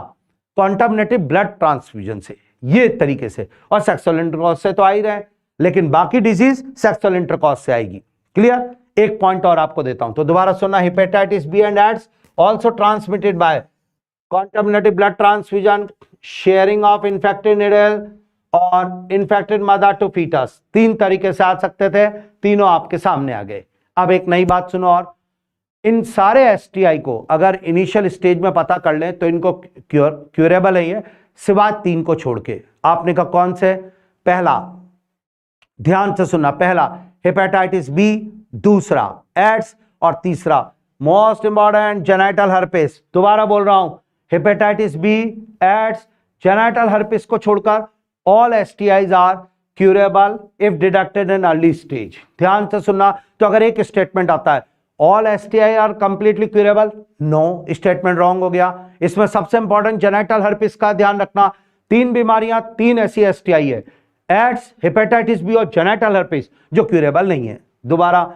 कॉन्टामिनेटेड ब्लड ट्रांसफ्यूजन से, ये तरीके से। और सेक्सुअल इंटरकॉर्स से तो आ ही रहे, लेकिन बाकी डिजीज सेक्सुअल इंटरकॉर्स से आएगी। क्लियर? एक पॉइंट और आपको देता हूं, तो दोबारा सुनना। Hepatitis B and AIDS also transmitted by contaminated blood transfusion, sharing of infected needle और इन्फेक्टेड मदर टू फीटस। तीन तरीके से आ सकते थे, तीनों आपके सामने आ गए। अब एक नई बात सुनो, और इन सारे एसटीआई को अगर इनिशियल स्टेज में पता कर लें तो इनको क्यूरेबल है ये, सिवाय तीन को छोड़ के। आपने कहा कौन से? पहला, ध्यान से सुनना, पहला हेपेटाइटिस बी, दूसरा एड्स और तीसरा मोस्ट इंपॉर्टेंट जेनाइटल हर्पेस। दोबारा बोल रहा हूं, hepatitis B, AIDS, genital herpes को छोड़कर all STIs are curable if detected in early stage. ध्यान से सुनना। तो अगर एक स्टेटमेंट आता है all STI are completely curable, no, statement wrong हो गया। इसमें सबसे इंपॉर्टेंट जेनाइटल हर्पेस का ध्यान रखना। तीन बीमारियां, तीन ऐसी एसटीआई है, एड्स, हेपेटाइटिस बी और जेनाइटल हर्पेस, जो क्यूरेबल नहीं है। दोबारा,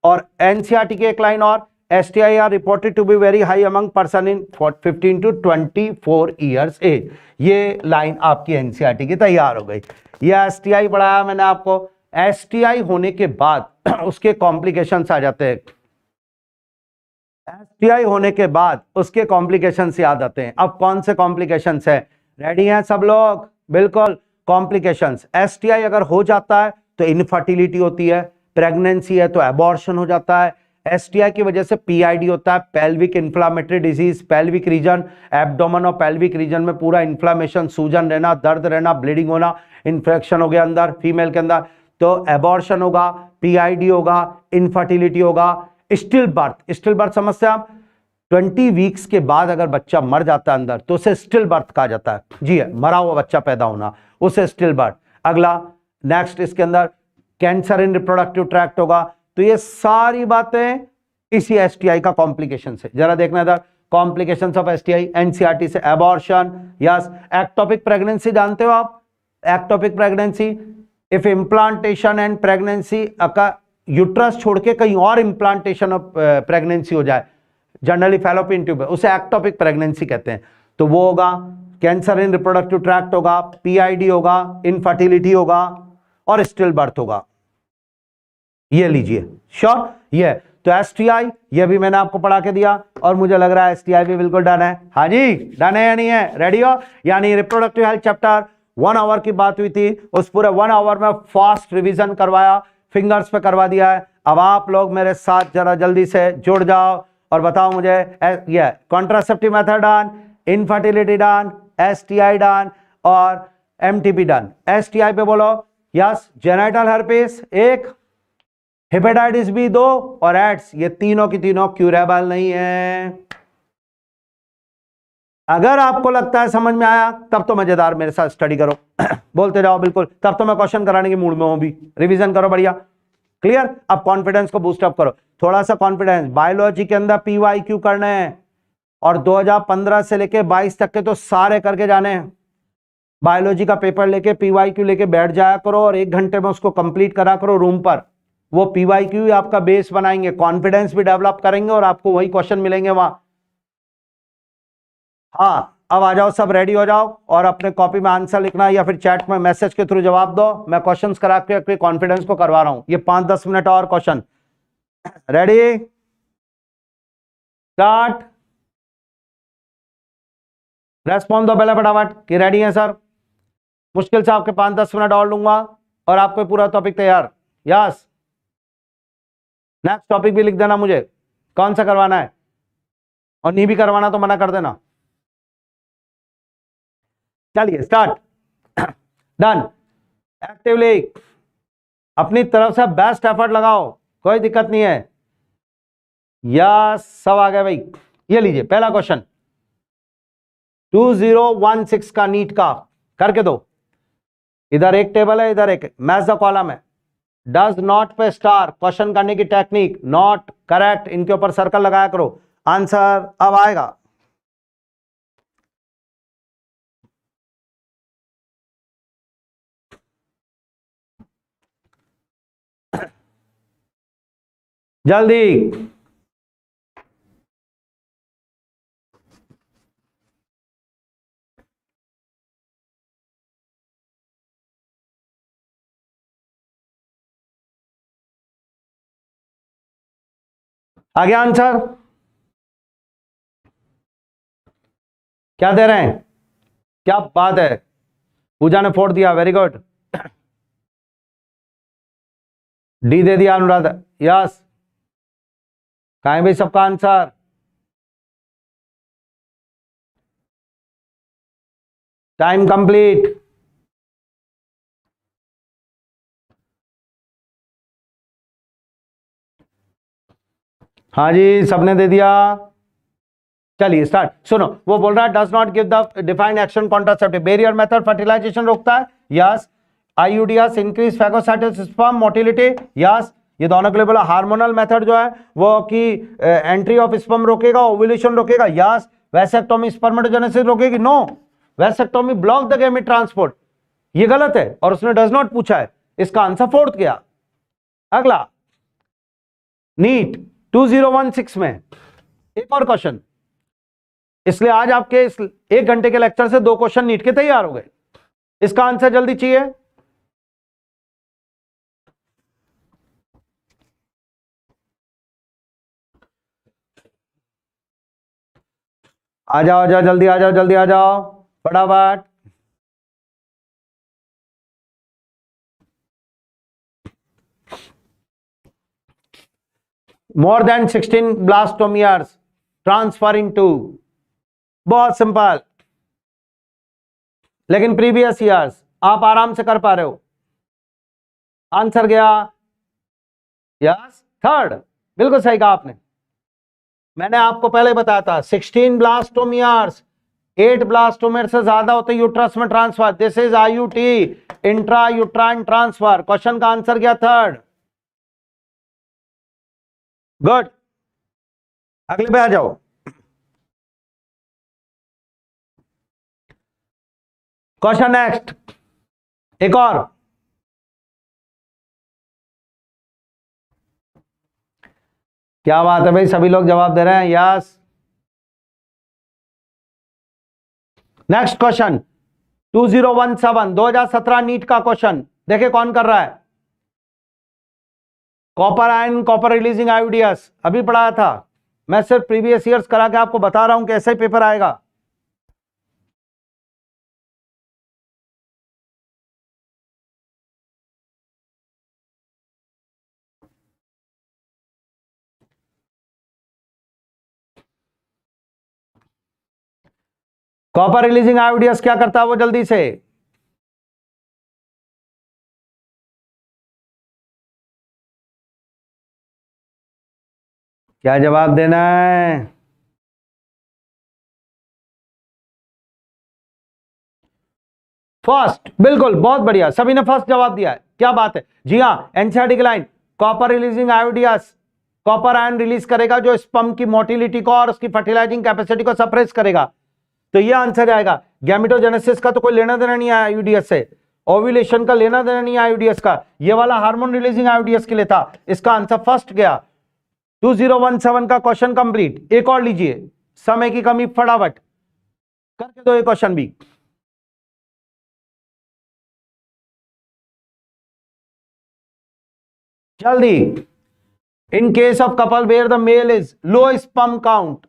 और एनसीईआरटी की एक लाइन और, STI are reported to be very high among person in 15 to 24 years age. ये लाइन आपकी एनसीईआरटी की तैयार हो गई। ये एसटीआई पढ़ाया मैंने आपको। एसटीआई होने के बाद उसके कॉम्प्लिकेशंस आ जाते हैं, एसटीआई होने के बाद उसके कॉम्प्लिकेशंस याद आते हैं। अब कौन से कॉम्प्लिकेशंस है? रेडी हैं सब लोग? बिल्कुल। कॉम्प्लिकेशंस, एसटीआई अगर हो जाता है तो इनफर्टिलिटी होती है, प्रेगनेंसी है तो एबॉर्शन हो जाता है, एसटीआई की वजह से पीआईडी होता है, pelvic inflammatory disease, pelvic region, abdomen और पेल्विक रीजन में पूरा इन्फ्लामेशन, सूजन रहना, दर्द रहना, ब्लीडिंग होना, इन्फेक्शन हो गया अंदर फीमेल के अंदर, तो एबॉर्शन होगा, पीआईडी होगा, इनफर्टिलिटी होगा, स्टिल बर्थ। स्टिल बर्थ समझते हैं आप? 20 वीक्स के बाद अगर बच्चा मर जाता है अंदर तो उसे स्टिल बर्थ कहा जाता है। जी है, मरा हुआ बच्चा पैदा होना, उसे स्टिल बर्थ। अगला नेक्स्ट इसके अंदर कैंसर इन रिप्रोडक्टिव ट्रैक्ट होगा। तो ये सारी बातें इसी एसटीआई का कॉम्प्लिकेशन से। जरा देखना इधर, कॉम्प्लिकेशंस ऑफ एसटीआई एनसीईआरटी से, एबॉर्शन, यस। एक्टोपिक प्रेगनेंसी जानते हो आप? Ectopic pregnancy, if implantation and pregnancy का यूट्रस छोड़ के कहीं और इम्प्लांटेशन ऑफ प्रेगनेंसी हो जाए, जनरली फैलोपियन ट्यूब है, उसे एक्टोपिक प्रेगनेंसी कहते हैं। तो वो होगा, कैंसर इन रिप्रोडक्टिव ट्रैक्ट होगा, पीआईडी होगा, इनफर्टिलिटी होगा और स्टिल बर्थ होगा। ये लीजिए, श्योर। ये तो एसटीआई, ये भी मैंने आपको पढ़ा के दिया, और मुझे लग रहा है एसटीआई भी बिल्कुल डन है। हाँ जी, डन है या नहीं है? रेडी हो? यानी रिप्रोडक्टिव हेल्थ चैप्टर 1 आवर की बात हुई थी, उस पूरे 1 आवर में फास्ट रिवीजन करवाया, फिंगर्स पे करवा दिया है। अब आप लोग मेरे साथ जरा जल्दी से जुड़ जाओ और बताओ मुझे, ये contraceptive method done, infertility done, STI done और एमटीपी डन। एसटीआई पे बोलो yes, genital herpes 1, hepatitis B 2 और एड्स, ये तीनों की तीनों क्यूरेबल नहीं है। अगर आपको लगता है समझ में आया तब तो मजेदार मेरे साथ स्टडी करो बोलते जाओ बिल्कुल, तब तो मैं क्वेश्चन कराने की मूड में हूं भी। रिवीजन करो बढ़िया, क्लियर। अब कॉन्फिडेंस को बूस्ट अप करो, थोड़ा सा कॉन्फिडेंस। बायोलॉजी के अंदर पीवाईक्यू करने हैं और 2015 से लेके 22 तक के तो सारे करके जाने हैं। बायोलॉजी का पेपर लेके पीवाईक्यू लेके बैठ जाया करो और 1 घंटे में उसको कंप्लीट करा करो रूम पर। वो पीवाईक्यू आपका बेस बनाएंगे, कॉन्फिडेंस भी डेवलप करेंगे और आपको वही क्वेश्चन मिलेंगे वहां। हाँ, अब आ जाओ, सब रेडी हो जाओ और अपने कॉपी में आंसर लिखना या फिर चैट में मैसेज के थ्रू जवाब दो। मैं क्वेश्चंस करा के कॉन्फिडेंस को करवा रहा हूं। ये 5-10 मिनट और क्वेश्चन। Ready, start. रेस्पॉन्स दो पहले फटाफट कि रेडी है सर। मुश्किल से आपके 5-10 मिनट और लूंगा और आपको पूरा टॉपिक तैयार। यस, नेक्स्ट टॉपिक भी लिख देना मुझे कौन सा करवाना है, और नहीं भी करवाना तो मना कर देना। चलिए स्टार्ट। डन। एक्टिवली अपनी तरफ से बेस्ट एफर्ट लगाओ, कोई दिक्कत नहीं है। यस, सब आ गए भाई। ये लीजिए पहला क्वेश्चन 2016 का नीट का करके दो। इधर एक टेबल है, इधर एक मैच द कॉलम है। डज नॉट पे स्टार, क्वेश्चन करने की टेक्निक, नॉट करेक्ट, इनके ऊपर सर्कल लगाया करो। आंसर अब आएगा। जल्दी। आ गया आंसर? क्या दे रहे हैं? क्या बात है, पूजा ने 4 दिया, वेरी गुड। डी दे दिया अनुराधा। यस, कहा है भाई सबका आंसर? Time complete. हाँ जी, सबने दे दिया। चलिए स्टार्ट। सुनो, वो बोल रहा है does not give the defined action contraceptive. Barrier method fertilization रोकता है, yes. IUDs increase phagocytes sperm motility, yes. ये दोनों के लिए बोला। हार्मोनल मेथड जो है वो कि एंट्री ऑफ स्पर्म रोकेगा, ओव्यूलेशन रोकेगा, यस। वैसेक्टोमी स्पर्मेटोजेनेसिस रोकेगी, no. Vasectomy block the gamete transport, ये गलत है और उसने डज नॉट पूछा है, इसका आंसर 4th गया। अगला नीट 2016 में एक और क्वेश्चन, इसलिए आज आपके इस 1 घंटे के लेक्चर से 2 क्वेश्चन नीट के तैयार हो गए। इसका आंसर जल्दी चाहिए। आ जाओ, आ जाओ, जल्दी आ जाओ, जल्दी आ जाओ फटाफट। More than 16 blastomeres transfer into, बहुत सिंपल, लेकिन प्रीवियस ईयर्स आप आराम से कर पा रहे हो। आंसर गया यस 3rd, बिल्कुल सही कहा आपने। मैंने आपको पहले बताया था 16 ब्लास्टोमियर्स, 8 ब्लास्टोमियर से ज्यादा होते यूट्रस में transfer, this is IUT, intra uterine transfer. Question का आंसर गया 3rd। गुड, अगले पे आ जाओ। क्वेश्चन नेक्स्ट, एक और। क्या बात है भाई, सभी लोग जवाब दे रहे हैं, यस। नेक्स्ट क्वेश्चन 2017 2017 नीट का क्वेश्चन, देखिए कौन कर रहा है। कॉपर आयन कॉपर रिलीजिंग आयोडियस अभी पढ़ाया था, मैं सिर्फ प्रीवियस ईयर्स करा के आपको बता रहा हूं कि ऐसे पेपर आएगा। कॉपर रिलीजिंग आयोडियस क्या करता है वो जल्दी से। क्या जवाब देना है? फर्स्ट, बिल्कुल, बहुत बढ़िया, सभी ने फर्स्ट जवाब दिया है, क्या बात है। जी हाँ, एनसीईआरटी की line, copper releasing IUDs copper ion release करेगा जो स्पर्म की मोटिलिटी को और उसकी फर्टिलाइजिंग कैपेसिटी को सप्रेस करेगा, तो ये आंसर आएगा। गैमेटोजेनेसिस का तो कोई लेना देना नहीं है आयोडीएस से, ओव्यूलेशन का लेना देना नहीं है आयोडीएस का, ये वाला हार्मोन रिलीजिंग आयोडीएस के लिए था, इसका आंसर फर्स्ट गया। 2017 का क्वेश्चन कंप्लीट। एक और लीजिए, समय की कमी, फटाफट करके दो ये क्वेश्चन भी। जल्दी। In case of couple where the male is low sperm count,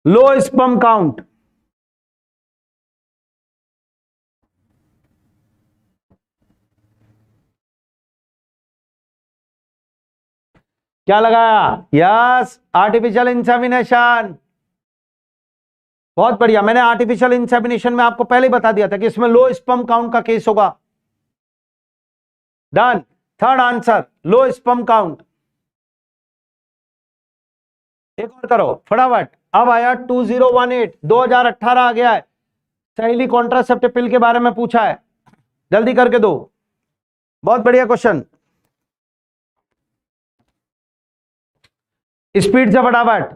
low sperm count, क्या लगाया? Yes, artificial insemination. बहुत बढ़िया, मैंने आर्टिफिशियल इंसेमिनेशन में आपको पहले ही बता दिया था कि इसमें लो स्पर्म काउंट का केस होगा। डन। थर्ड आंसर लो स्पर्म काउंट। एक और करो फटाफट। अब आया 2018, 2018 आ गया है। सहेली कॉन्ट्रासेप्टिव पिल के बारे में पूछा है, जल्दी करके दो। बहुत बढ़िया क्वेश्चन, स्पीड से फटाफट।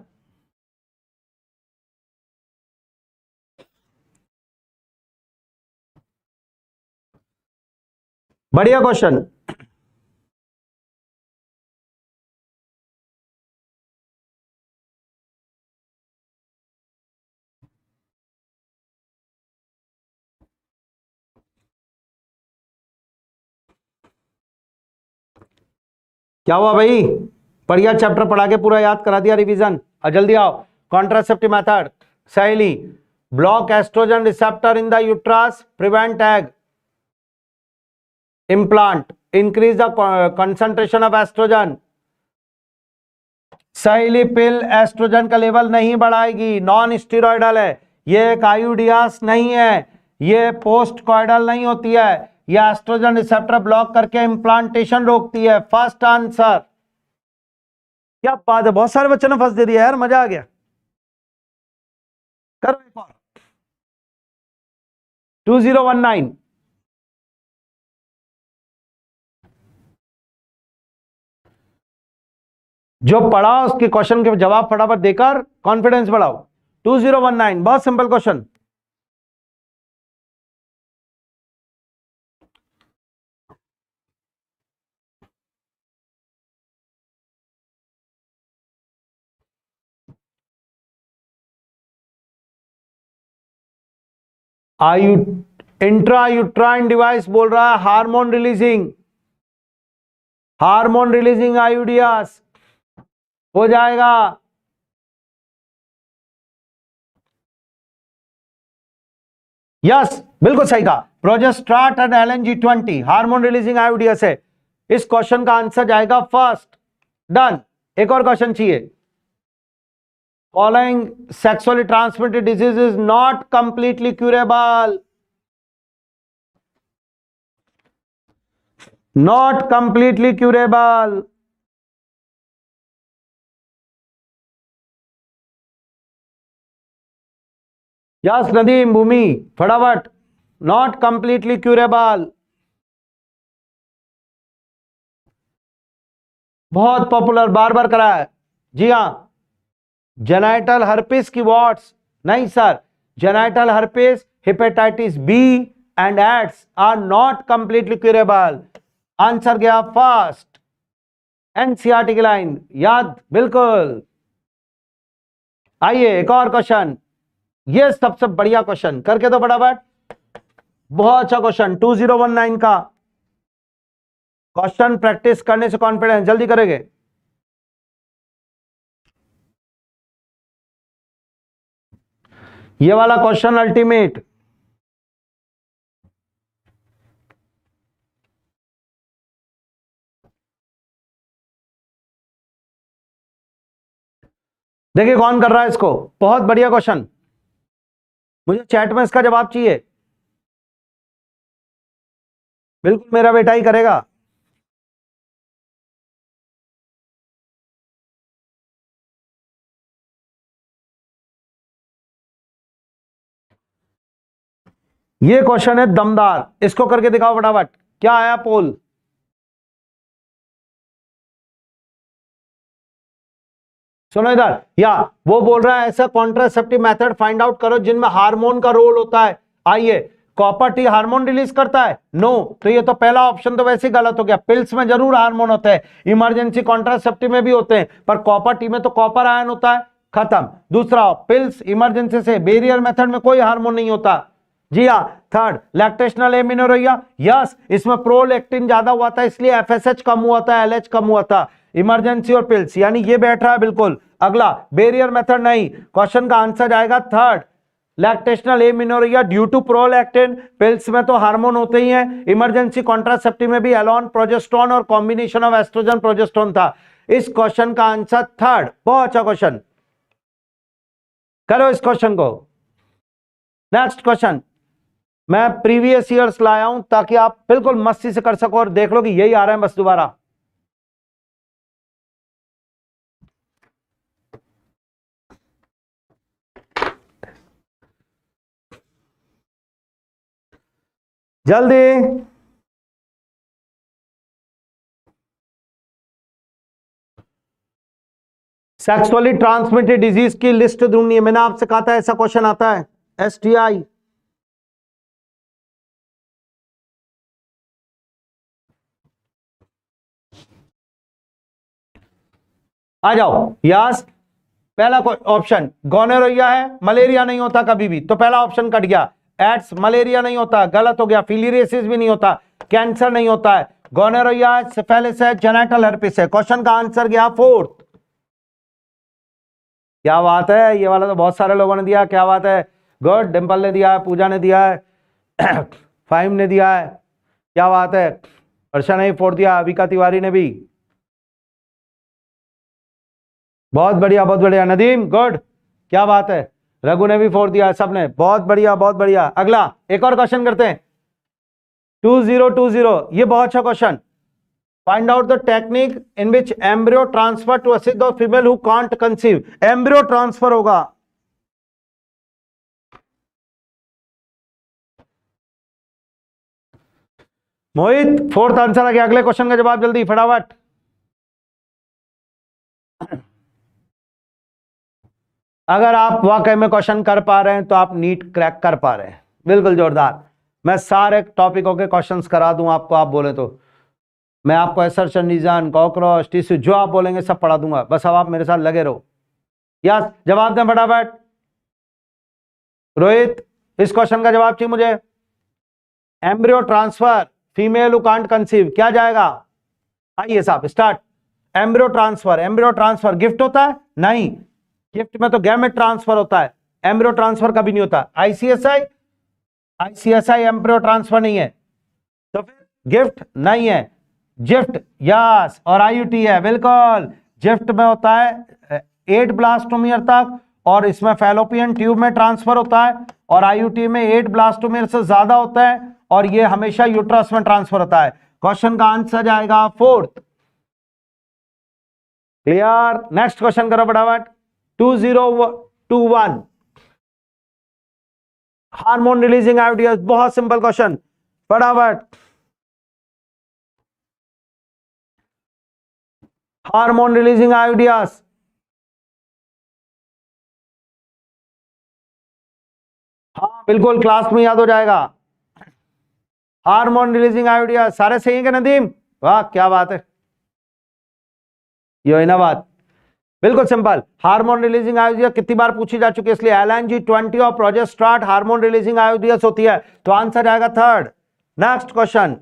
बढ़िया क्वेश्चन। क्या हुआ भाई? बढ़िया चैप्टर पढ़ा के पूरा याद करा दिया, रिवीजन। और जल्दी आओ। Contraceptive method, Saheli, block oestrogen receptor in the uterus, prevent egg implant, increase the concentration of oestrogen. Saheli pill oestrogen का लेवल नहीं बढ़ाएगी, नॉन स्टेरॉइडल है, ये एक आईयूडीएस नहीं है, ये पोस्ट कॉइडल नहीं होती है, ये एस्ट्रोजन रिसेप्टर ब्लॉक करके इम्प्लांटेशन रोकती है। First answer. क्या बात है, बहुत सारे बच्चों ने फर्स्ट दे दिया यार, मजा आ गया। करो एक और। 2019, जो पढ़ा उसके क्वेश्चन के जवाब फटाफट देकर कॉन्फिडेंस बढ़ाओ। 2019 बहुत simple question. Intra uterine device बोल रहा है, हार्मोन रिलीजिंग, हार्मोन रिलीजिंग आईयूडीएस हो जाएगा। यस, बिल्कुल सही कहा, progesterone and LNG-20 hormone releasing आईयूडीएस है। इस क्वेश्चन का आंसर जाएगा फर्स्ट। डन। एक और क्वेश्चन चाहिए। Following sexually transmitted disease is not completely curable, not completely curable. Yes Nadeem, Bhumi, फटाफट। नॉट कंप्लीटली क्यूरेबल, बहुत पॉपुलर, बार बार करा है। जी हाँ, जेनाइटल हर्पिस की वॉट्स नहीं sir, genital herpes, hepatitis B and AIDS are not completely curable. Answer गया फर्स्ट, एनसीईआरटी की लाइन याद, बिल्कुल। आइए एक और क्वेश्चन, ये सबसे बढ़िया क्वेश्चन करके दो फटाफट। बहुत अच्छा क्वेश्चन 2019 का क्वेश्चन, प्रैक्टिस करने से कॉन्फिडेंस, जल्दी करेंगे। ये वाला क्वेश्चन अल्टीमेट। देखिए कौन कर रहा है इसको, बहुत बढ़िया क्वेश्चन, मुझे चैट में इसका जवाब चाहिए। बिल्कुल मेरा बेटा ही करेगा। ये क्वेश्चन है दमदार, इसको करके दिखाओ फटाफट। क्या आया पोल? सुनो इधर, या वो बोल रहा है ऐसा कॉन्ट्रासेप्टिव मेथड फाइंड आउट करो जिनमें हार्मोन का रोल होता है। आइए, कॉपर टी हार्मोन रिलीज करता है? नो, तो ये तो पहला ऑप्शन तो वैसे ही गलत हो गया। पिल्स में जरूर हार्मोन होते हैं, इमरजेंसी कॉन्ट्रासेप्टिव में भी होते हैं, पर कॉपर टी में तो कॉपर आयन होता है, खत्म। दूसरा, पिल्स इमरजेंसी से, बेरियर मेथड में कोई हार्मोन नहीं होता। जी हाँ। थर्ड, लैक्टेशनल एमिनोरिया, यस, इसमें प्रोलैक्टिन ज्यादा हुआ था इसलिए एफएसएच कम हुआ था, एलएच कम हुआ था। इमरजेंसी और पिल्स, यानी ये बैठ रहा है बिल्कुल। अगला बैरियर मेथड नहीं, क्वेश्चन का आंसर जाएगा third, lactational amenorrhoea due to prolactin. Pills में तो हार्मोन होते ही हैं, इमरजेंसी कॉन्ट्रासेप्टिव में भी एलोन, प्रोजेस्टेरोन और कॉम्बिनेशन ऑफ एस्ट्रोजन प्रोजेस्टेरोन था। इस क्वेश्चन का आंसर थर्ड। बहुत अच्छा क्वेश्चन, करो इस क्वेश्चन को। नेक्स्ट क्वेश्चन मैं प्रीवियस ईयर्स लाया हूं ताकि आप बिल्कुल मस्ती से कर सको और देख लो कि यही आ रहा है बस दोबारा। जल्दी, सेक्सुअली ट्रांसमिटेड डिजीज की लिस्ट ढूंढनी है। मैंने आपसे कहा था ऐसा क्वेश्चन आता है, STI। आ जाओ यस। पहला ऑप्शन गोनोरिया है, मलेरिया नहीं होता कभी भी, तो पहला ऑप्शन कट गया। एड्स मलेरिया नहीं होता, गलत हो गया। फिलियरियासिस भी नहीं होता, कैंसर नहीं होता है। गोनोरिया सिफिलिस है, जेनिटल हर्पिस है। क्वेश्चन का आंसर गया फोर्थ। क्या बात है, ये वाला तो बहुत सारे लोगों ने दिया, क्या बात है, गुड। डिंपल ने दिया है, पूजा ने दिया है, फाइम ने दिया है, क्या बात है। अर्षा ने फोड़ दिया, अविका तिवारी ने भी, बहुत बढ़िया बहुत बढ़िया। नदीम गुड, क्या बात है। रघु ने भी फोड़ दिया, सबने, बहुत बढ़िया बहुत बढ़िया। अगला एक और क्वेश्चन करते हैं, 2020। ये बहुत अच्छा question. Find out the technique in which embryo transfer to assist the female who can't conceive. Embryo transfer होगा, मोहित फोर्थ आंसर आ गया। अगले क्वेश्चन का जवाब जल्दी फटाफट। अगर आप वाकई में क्वेश्चन कर पा रहे हैं तो आप नीट क्रैक कर पा रहे हैं, बिल्कुल जोरदार। मैं सारे टॉपिकों के क्वेश्चंस करा दूं आपको, आप बोले तो मैं आपको एसर्शन डिजाइन, कॉकरोच, टिश्यू जो आप बोलेंगे सब पढ़ा दूंगा, बस अब आप मेरे साथ लगे रहो। यस, जवाब दें फटाफट। रोहित, इस क्वेश्चन का जवाब चाहिए मुझे। Embryo transfer female who can't conceive, क्या जाएगा? आइए साहब start. Embryo transfer, embryo transfer gift होता है? नहीं, गिफ्ट में तो गैमेट ट्रांसफर होता है, एम्ब्रियो ट्रांसफर कभी नहीं होता। आईसीएसआई, आईसीएसआई एम्ब्रियो ट्रांसफर नहीं है, तो फिर गिफ्ट नहीं है। जिफ्ट यस, और आईयूटी है, बिल्कुल। जिफ्ट में होता है 8 ब्लास्टोमियर तक, और इसमें फैलोपियन ट्यूब में ट्रांसफर होता है, और आईयूटी में 8 ब्लास्टोमियर से ज्यादा होता है, और ये हमेशा यूट्रस में ट्रांसफर होता है। क्वेश्चन का आंसर जाएगा फोर्थ। क्लियर? नेक्स्ट क्वेश्चन करो फटाफट। 2021 हार्मोन रिलीजिंग आइडियाज, बहुत सिंपल क्वेश्चन, फटाफट। हार्मोन रिलीजिंग आइडियाज, हाँ बिल्कुल, क्लास में याद हो जाएगा। हार्मोन रिलीजिंग आइडियाज सारे सही है क्या नदीम? वाह क्या बात है, ये ना बात, बिल्कुल सिंपल। हार्मोन रिलीजिंग आयोडिया कितनी बार पूछी जा चुकी है, इसलिए LNG-20 और प्रोजेस्टेरोन हार्मोन रिलीजिंग आयोडियस होती है, तो आंसर आएगा थर्ड। नेक्स्ट क्वेश्चन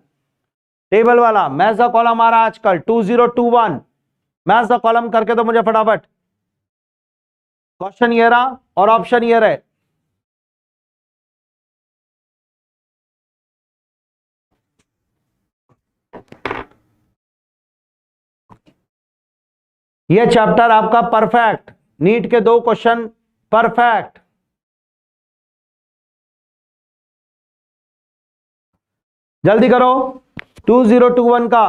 टेबल वाला, मैच द कॉलम आ रहा है आजकल 2021, मैच द कॉलम करके तो मुझे फटाफट। क्वेश्चन ये रहा और ऑप्शन ये रहे। ये चैप्टर आपका परफेक्ट, नीट के 2 क्वेश्चन परफेक्ट। जल्दी करो 2021 का।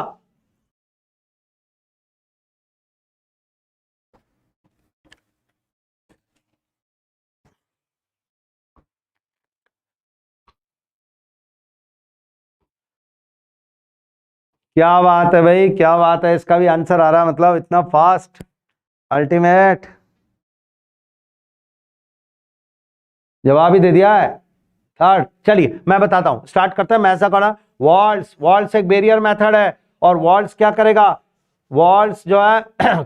क्या बात है भाई, क्या बात है, इसका भी आंसर आ रहा है, मतलब इतना फास्ट, अल्टीमेट। जवाब ही दे दिया है थर्ड। चलिए मैं बताता हूं, स्टार्ट करते हैं। मैं ऐसा करा, वॉल्स, वॉल्स एक बैरियर मेथड है, और वॉल्स क्या करेगा, वॉल्स जो है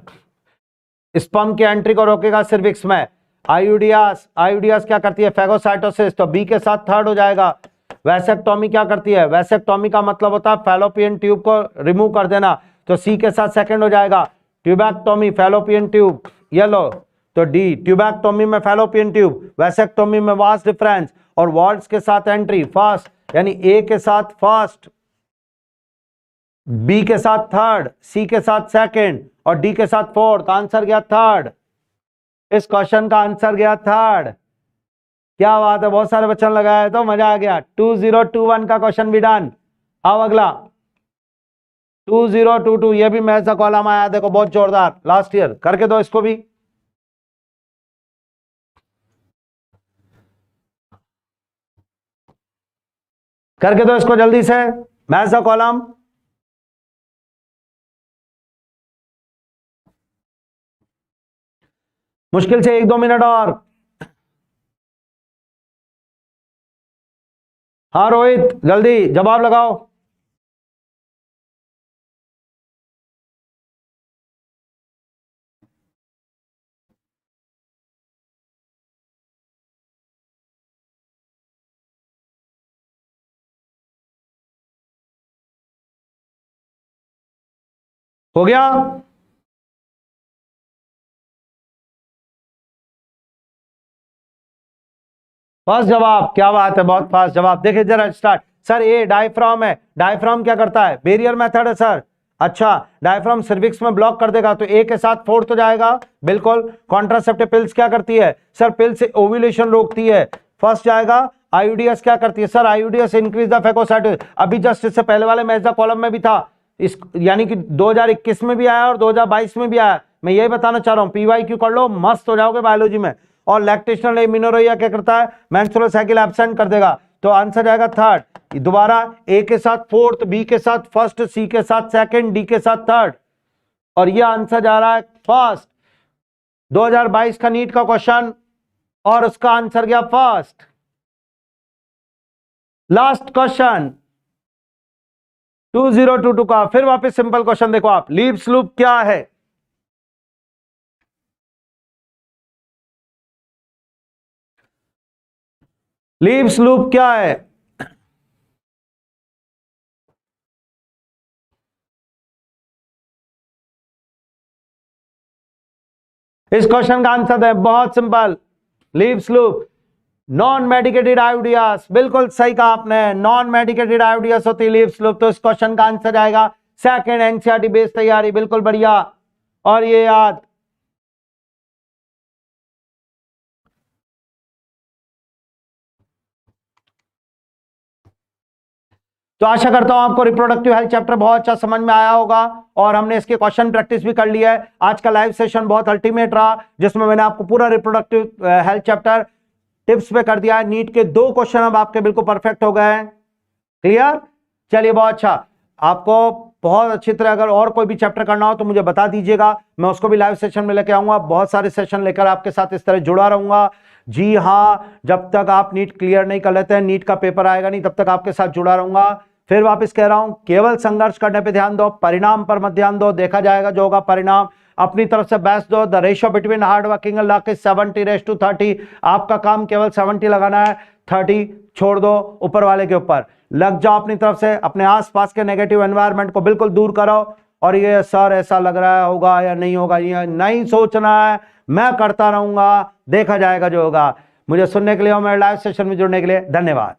स्पर्म की एंट्री को रोकेगा सिर्विक्स में। आयुडियास, आयुडियास क्या करती है, फेगोसाइटोसिस, तो बी के साथ थर्ड हो जाएगा। वैसेक्टोमी क्या करती है, वैसेक्टोमी का मतलब होता है फैलोपियन ट्यूब को रिमूव कर देना, तो सी के साथ सेकंड हो जाएगा। ट्यूबैक्टोमी फैलोपियन ट्यूब ये लो, तो डी। ट्यूबैक्टोमी में फैलोपियन ट्यूब, वैसेक्टोमी में वास्ट डिफरेंस, और वॉल्स के साथ एंट्री फर्स्ट, यानी ए के साथ फर्स्ट, बी के साथ थर्ड, सी के साथ सेकंड और डी के साथ फोर्थ। आंसर गया थर्ड। इस क्वेश्चन का आंसर गया थर्ड। क्या बात है, बहुत सारे बच्चों ने लगाया तो मजा आ गया। 2021 का क्वेश्चन भी डन। अब अगला 2022, ये भी मैथ्स का कॉलम आया, देखो बहुत जोरदार, लास्ट ईयर। करके दो इसको भी। करके दो इसको जल्दी से, मैथ्स का कॉलम। मुश्किल से 1-2 मिनट और। हाँ रोहित, जल्दी जवाब लगाओ। हो गया? फर्स्ट जवाब, क्या बात है, बहुत फास्ट जवाब। देखिए जरा स्टार्ट। सर ए डायफ्राम है, डायफ्राम क्या करता है? बैरियर मेथड है सर। अच्छा, डायफ्राम सर्विक्स में ब्लॉक कर देगा तो ए के साथ फोर्थ हो जाएगा, बिल्कुल। कॉन्ट्रासेप्टिव पिल्स क्या करती है सर? पिल्स ओव्यूलेशन रोकती है, फर्स्ट जाएगा। आईयूडीएस क्या करती है sir? IUDs increase the phagocytosis. अभी जस्ट इससे पहले वाले मेजा कॉलम में भी था, इस यानी कि 2021 में भी आया और 2022 में भी आया। मैं यही बताना चाह रहा हूं, पीवाईक्यू कर लो, मस्त हो जाओगे बायोलॉजी में। और लैक्टेशनल एमिनोरिया क्या करता है? मेंस्ट्रुअल साइकिल एब्सेंट कर देगा, तो आंसर जाएगा थर्ड। दोबारा ए के साथ फोर्थ, बी के साथ फर्स्ट, सी के साथ सेकंड, डी के साथ थर्ड, और ये आंसर जा रहा है फर्स्ट। 2022 का नीट का क्वेश्चन और उसका आंसर गया फर्स्ट। लास्ट क्वेश्चन 2022 का, फिर वापस सिंपल क्वेश्चन देखो आप। लीव्स लूप क्या है? लीव्स लूप क्या है? इस क्वेश्चन का आंसर है बहुत simple, Lippes loop. Non medicated IUDs, बिल्कुल सही कहा आपने, नॉन मेडिकेटेड आयोडियास होती है लीव्स लूप। तो इस क्वेश्चन का आंसर आएगा सेकंड। एनसीईआरटी बेस्ड तैयारी, बिल्कुल बढ़िया। और ये याद, तो आशा करता हूं आपको रिप्रोडक्टिव हेल्थ चैप्टर बहुत अच्छा समझ में आया होगा और हमने इसके क्वेश्चन प्रैक्टिस भी कर लिया है। आज का लाइव सेशन बहुत अल्टीमेट रहा, जिसमें मैंने आपको पूरा रिप्रोडक्टिव हेल्थ चैप्टर टिप्स पे कर दिया है। नीट के 2 क्वेश्चन अब आपके बिल्कुल परफेक्ट हो गए हैं। क्लियर? चलिए बहुत अच्छा। आपको बहुत अच्छी तरह अगर और कोई भी चैप्टर करना हो तो मुझे बता दीजिएगा, मैं उसको भी लाइव सेशन में लेके आऊंगा। बहुत सारे सेशन लेकर आपके साथ इस तरह जुड़ा रहूंगा। जी हाँ, जब तक आप नीट क्लियर नहीं कर लेते हैं, नीट का पेपर आएगा नहीं, तब तक आपके साथ जुड़ा रहूंगा। फिर वापस कह रहा हूं, केवल संघर्ष करने पे ध्यान दो, परिणाम पर मत ध्यान दो। देखा जाएगा जो होगा परिणाम। अपनी तरफ से बेस्ट दो। The ratio between hard working and luck is 70:30। आपका काम केवल 70 लगाना है, 30 छोड़ दो ऊपर वाले के ऊपर। लग जाओ अपनी तरफ से, अपने आसपास के नेगेटिव एनवायरनमेंट को बिल्कुल दूर करो। और ये सर ऐसा लग रहा है होगा या नहीं होगा, ये नहीं सोचना है, मैं करता रहूंगा, देखा जाएगा जो होगा। मुझे सुनने के लिए और मेरे लाइव सेशन में जुड़ने के लिए धन्यवाद।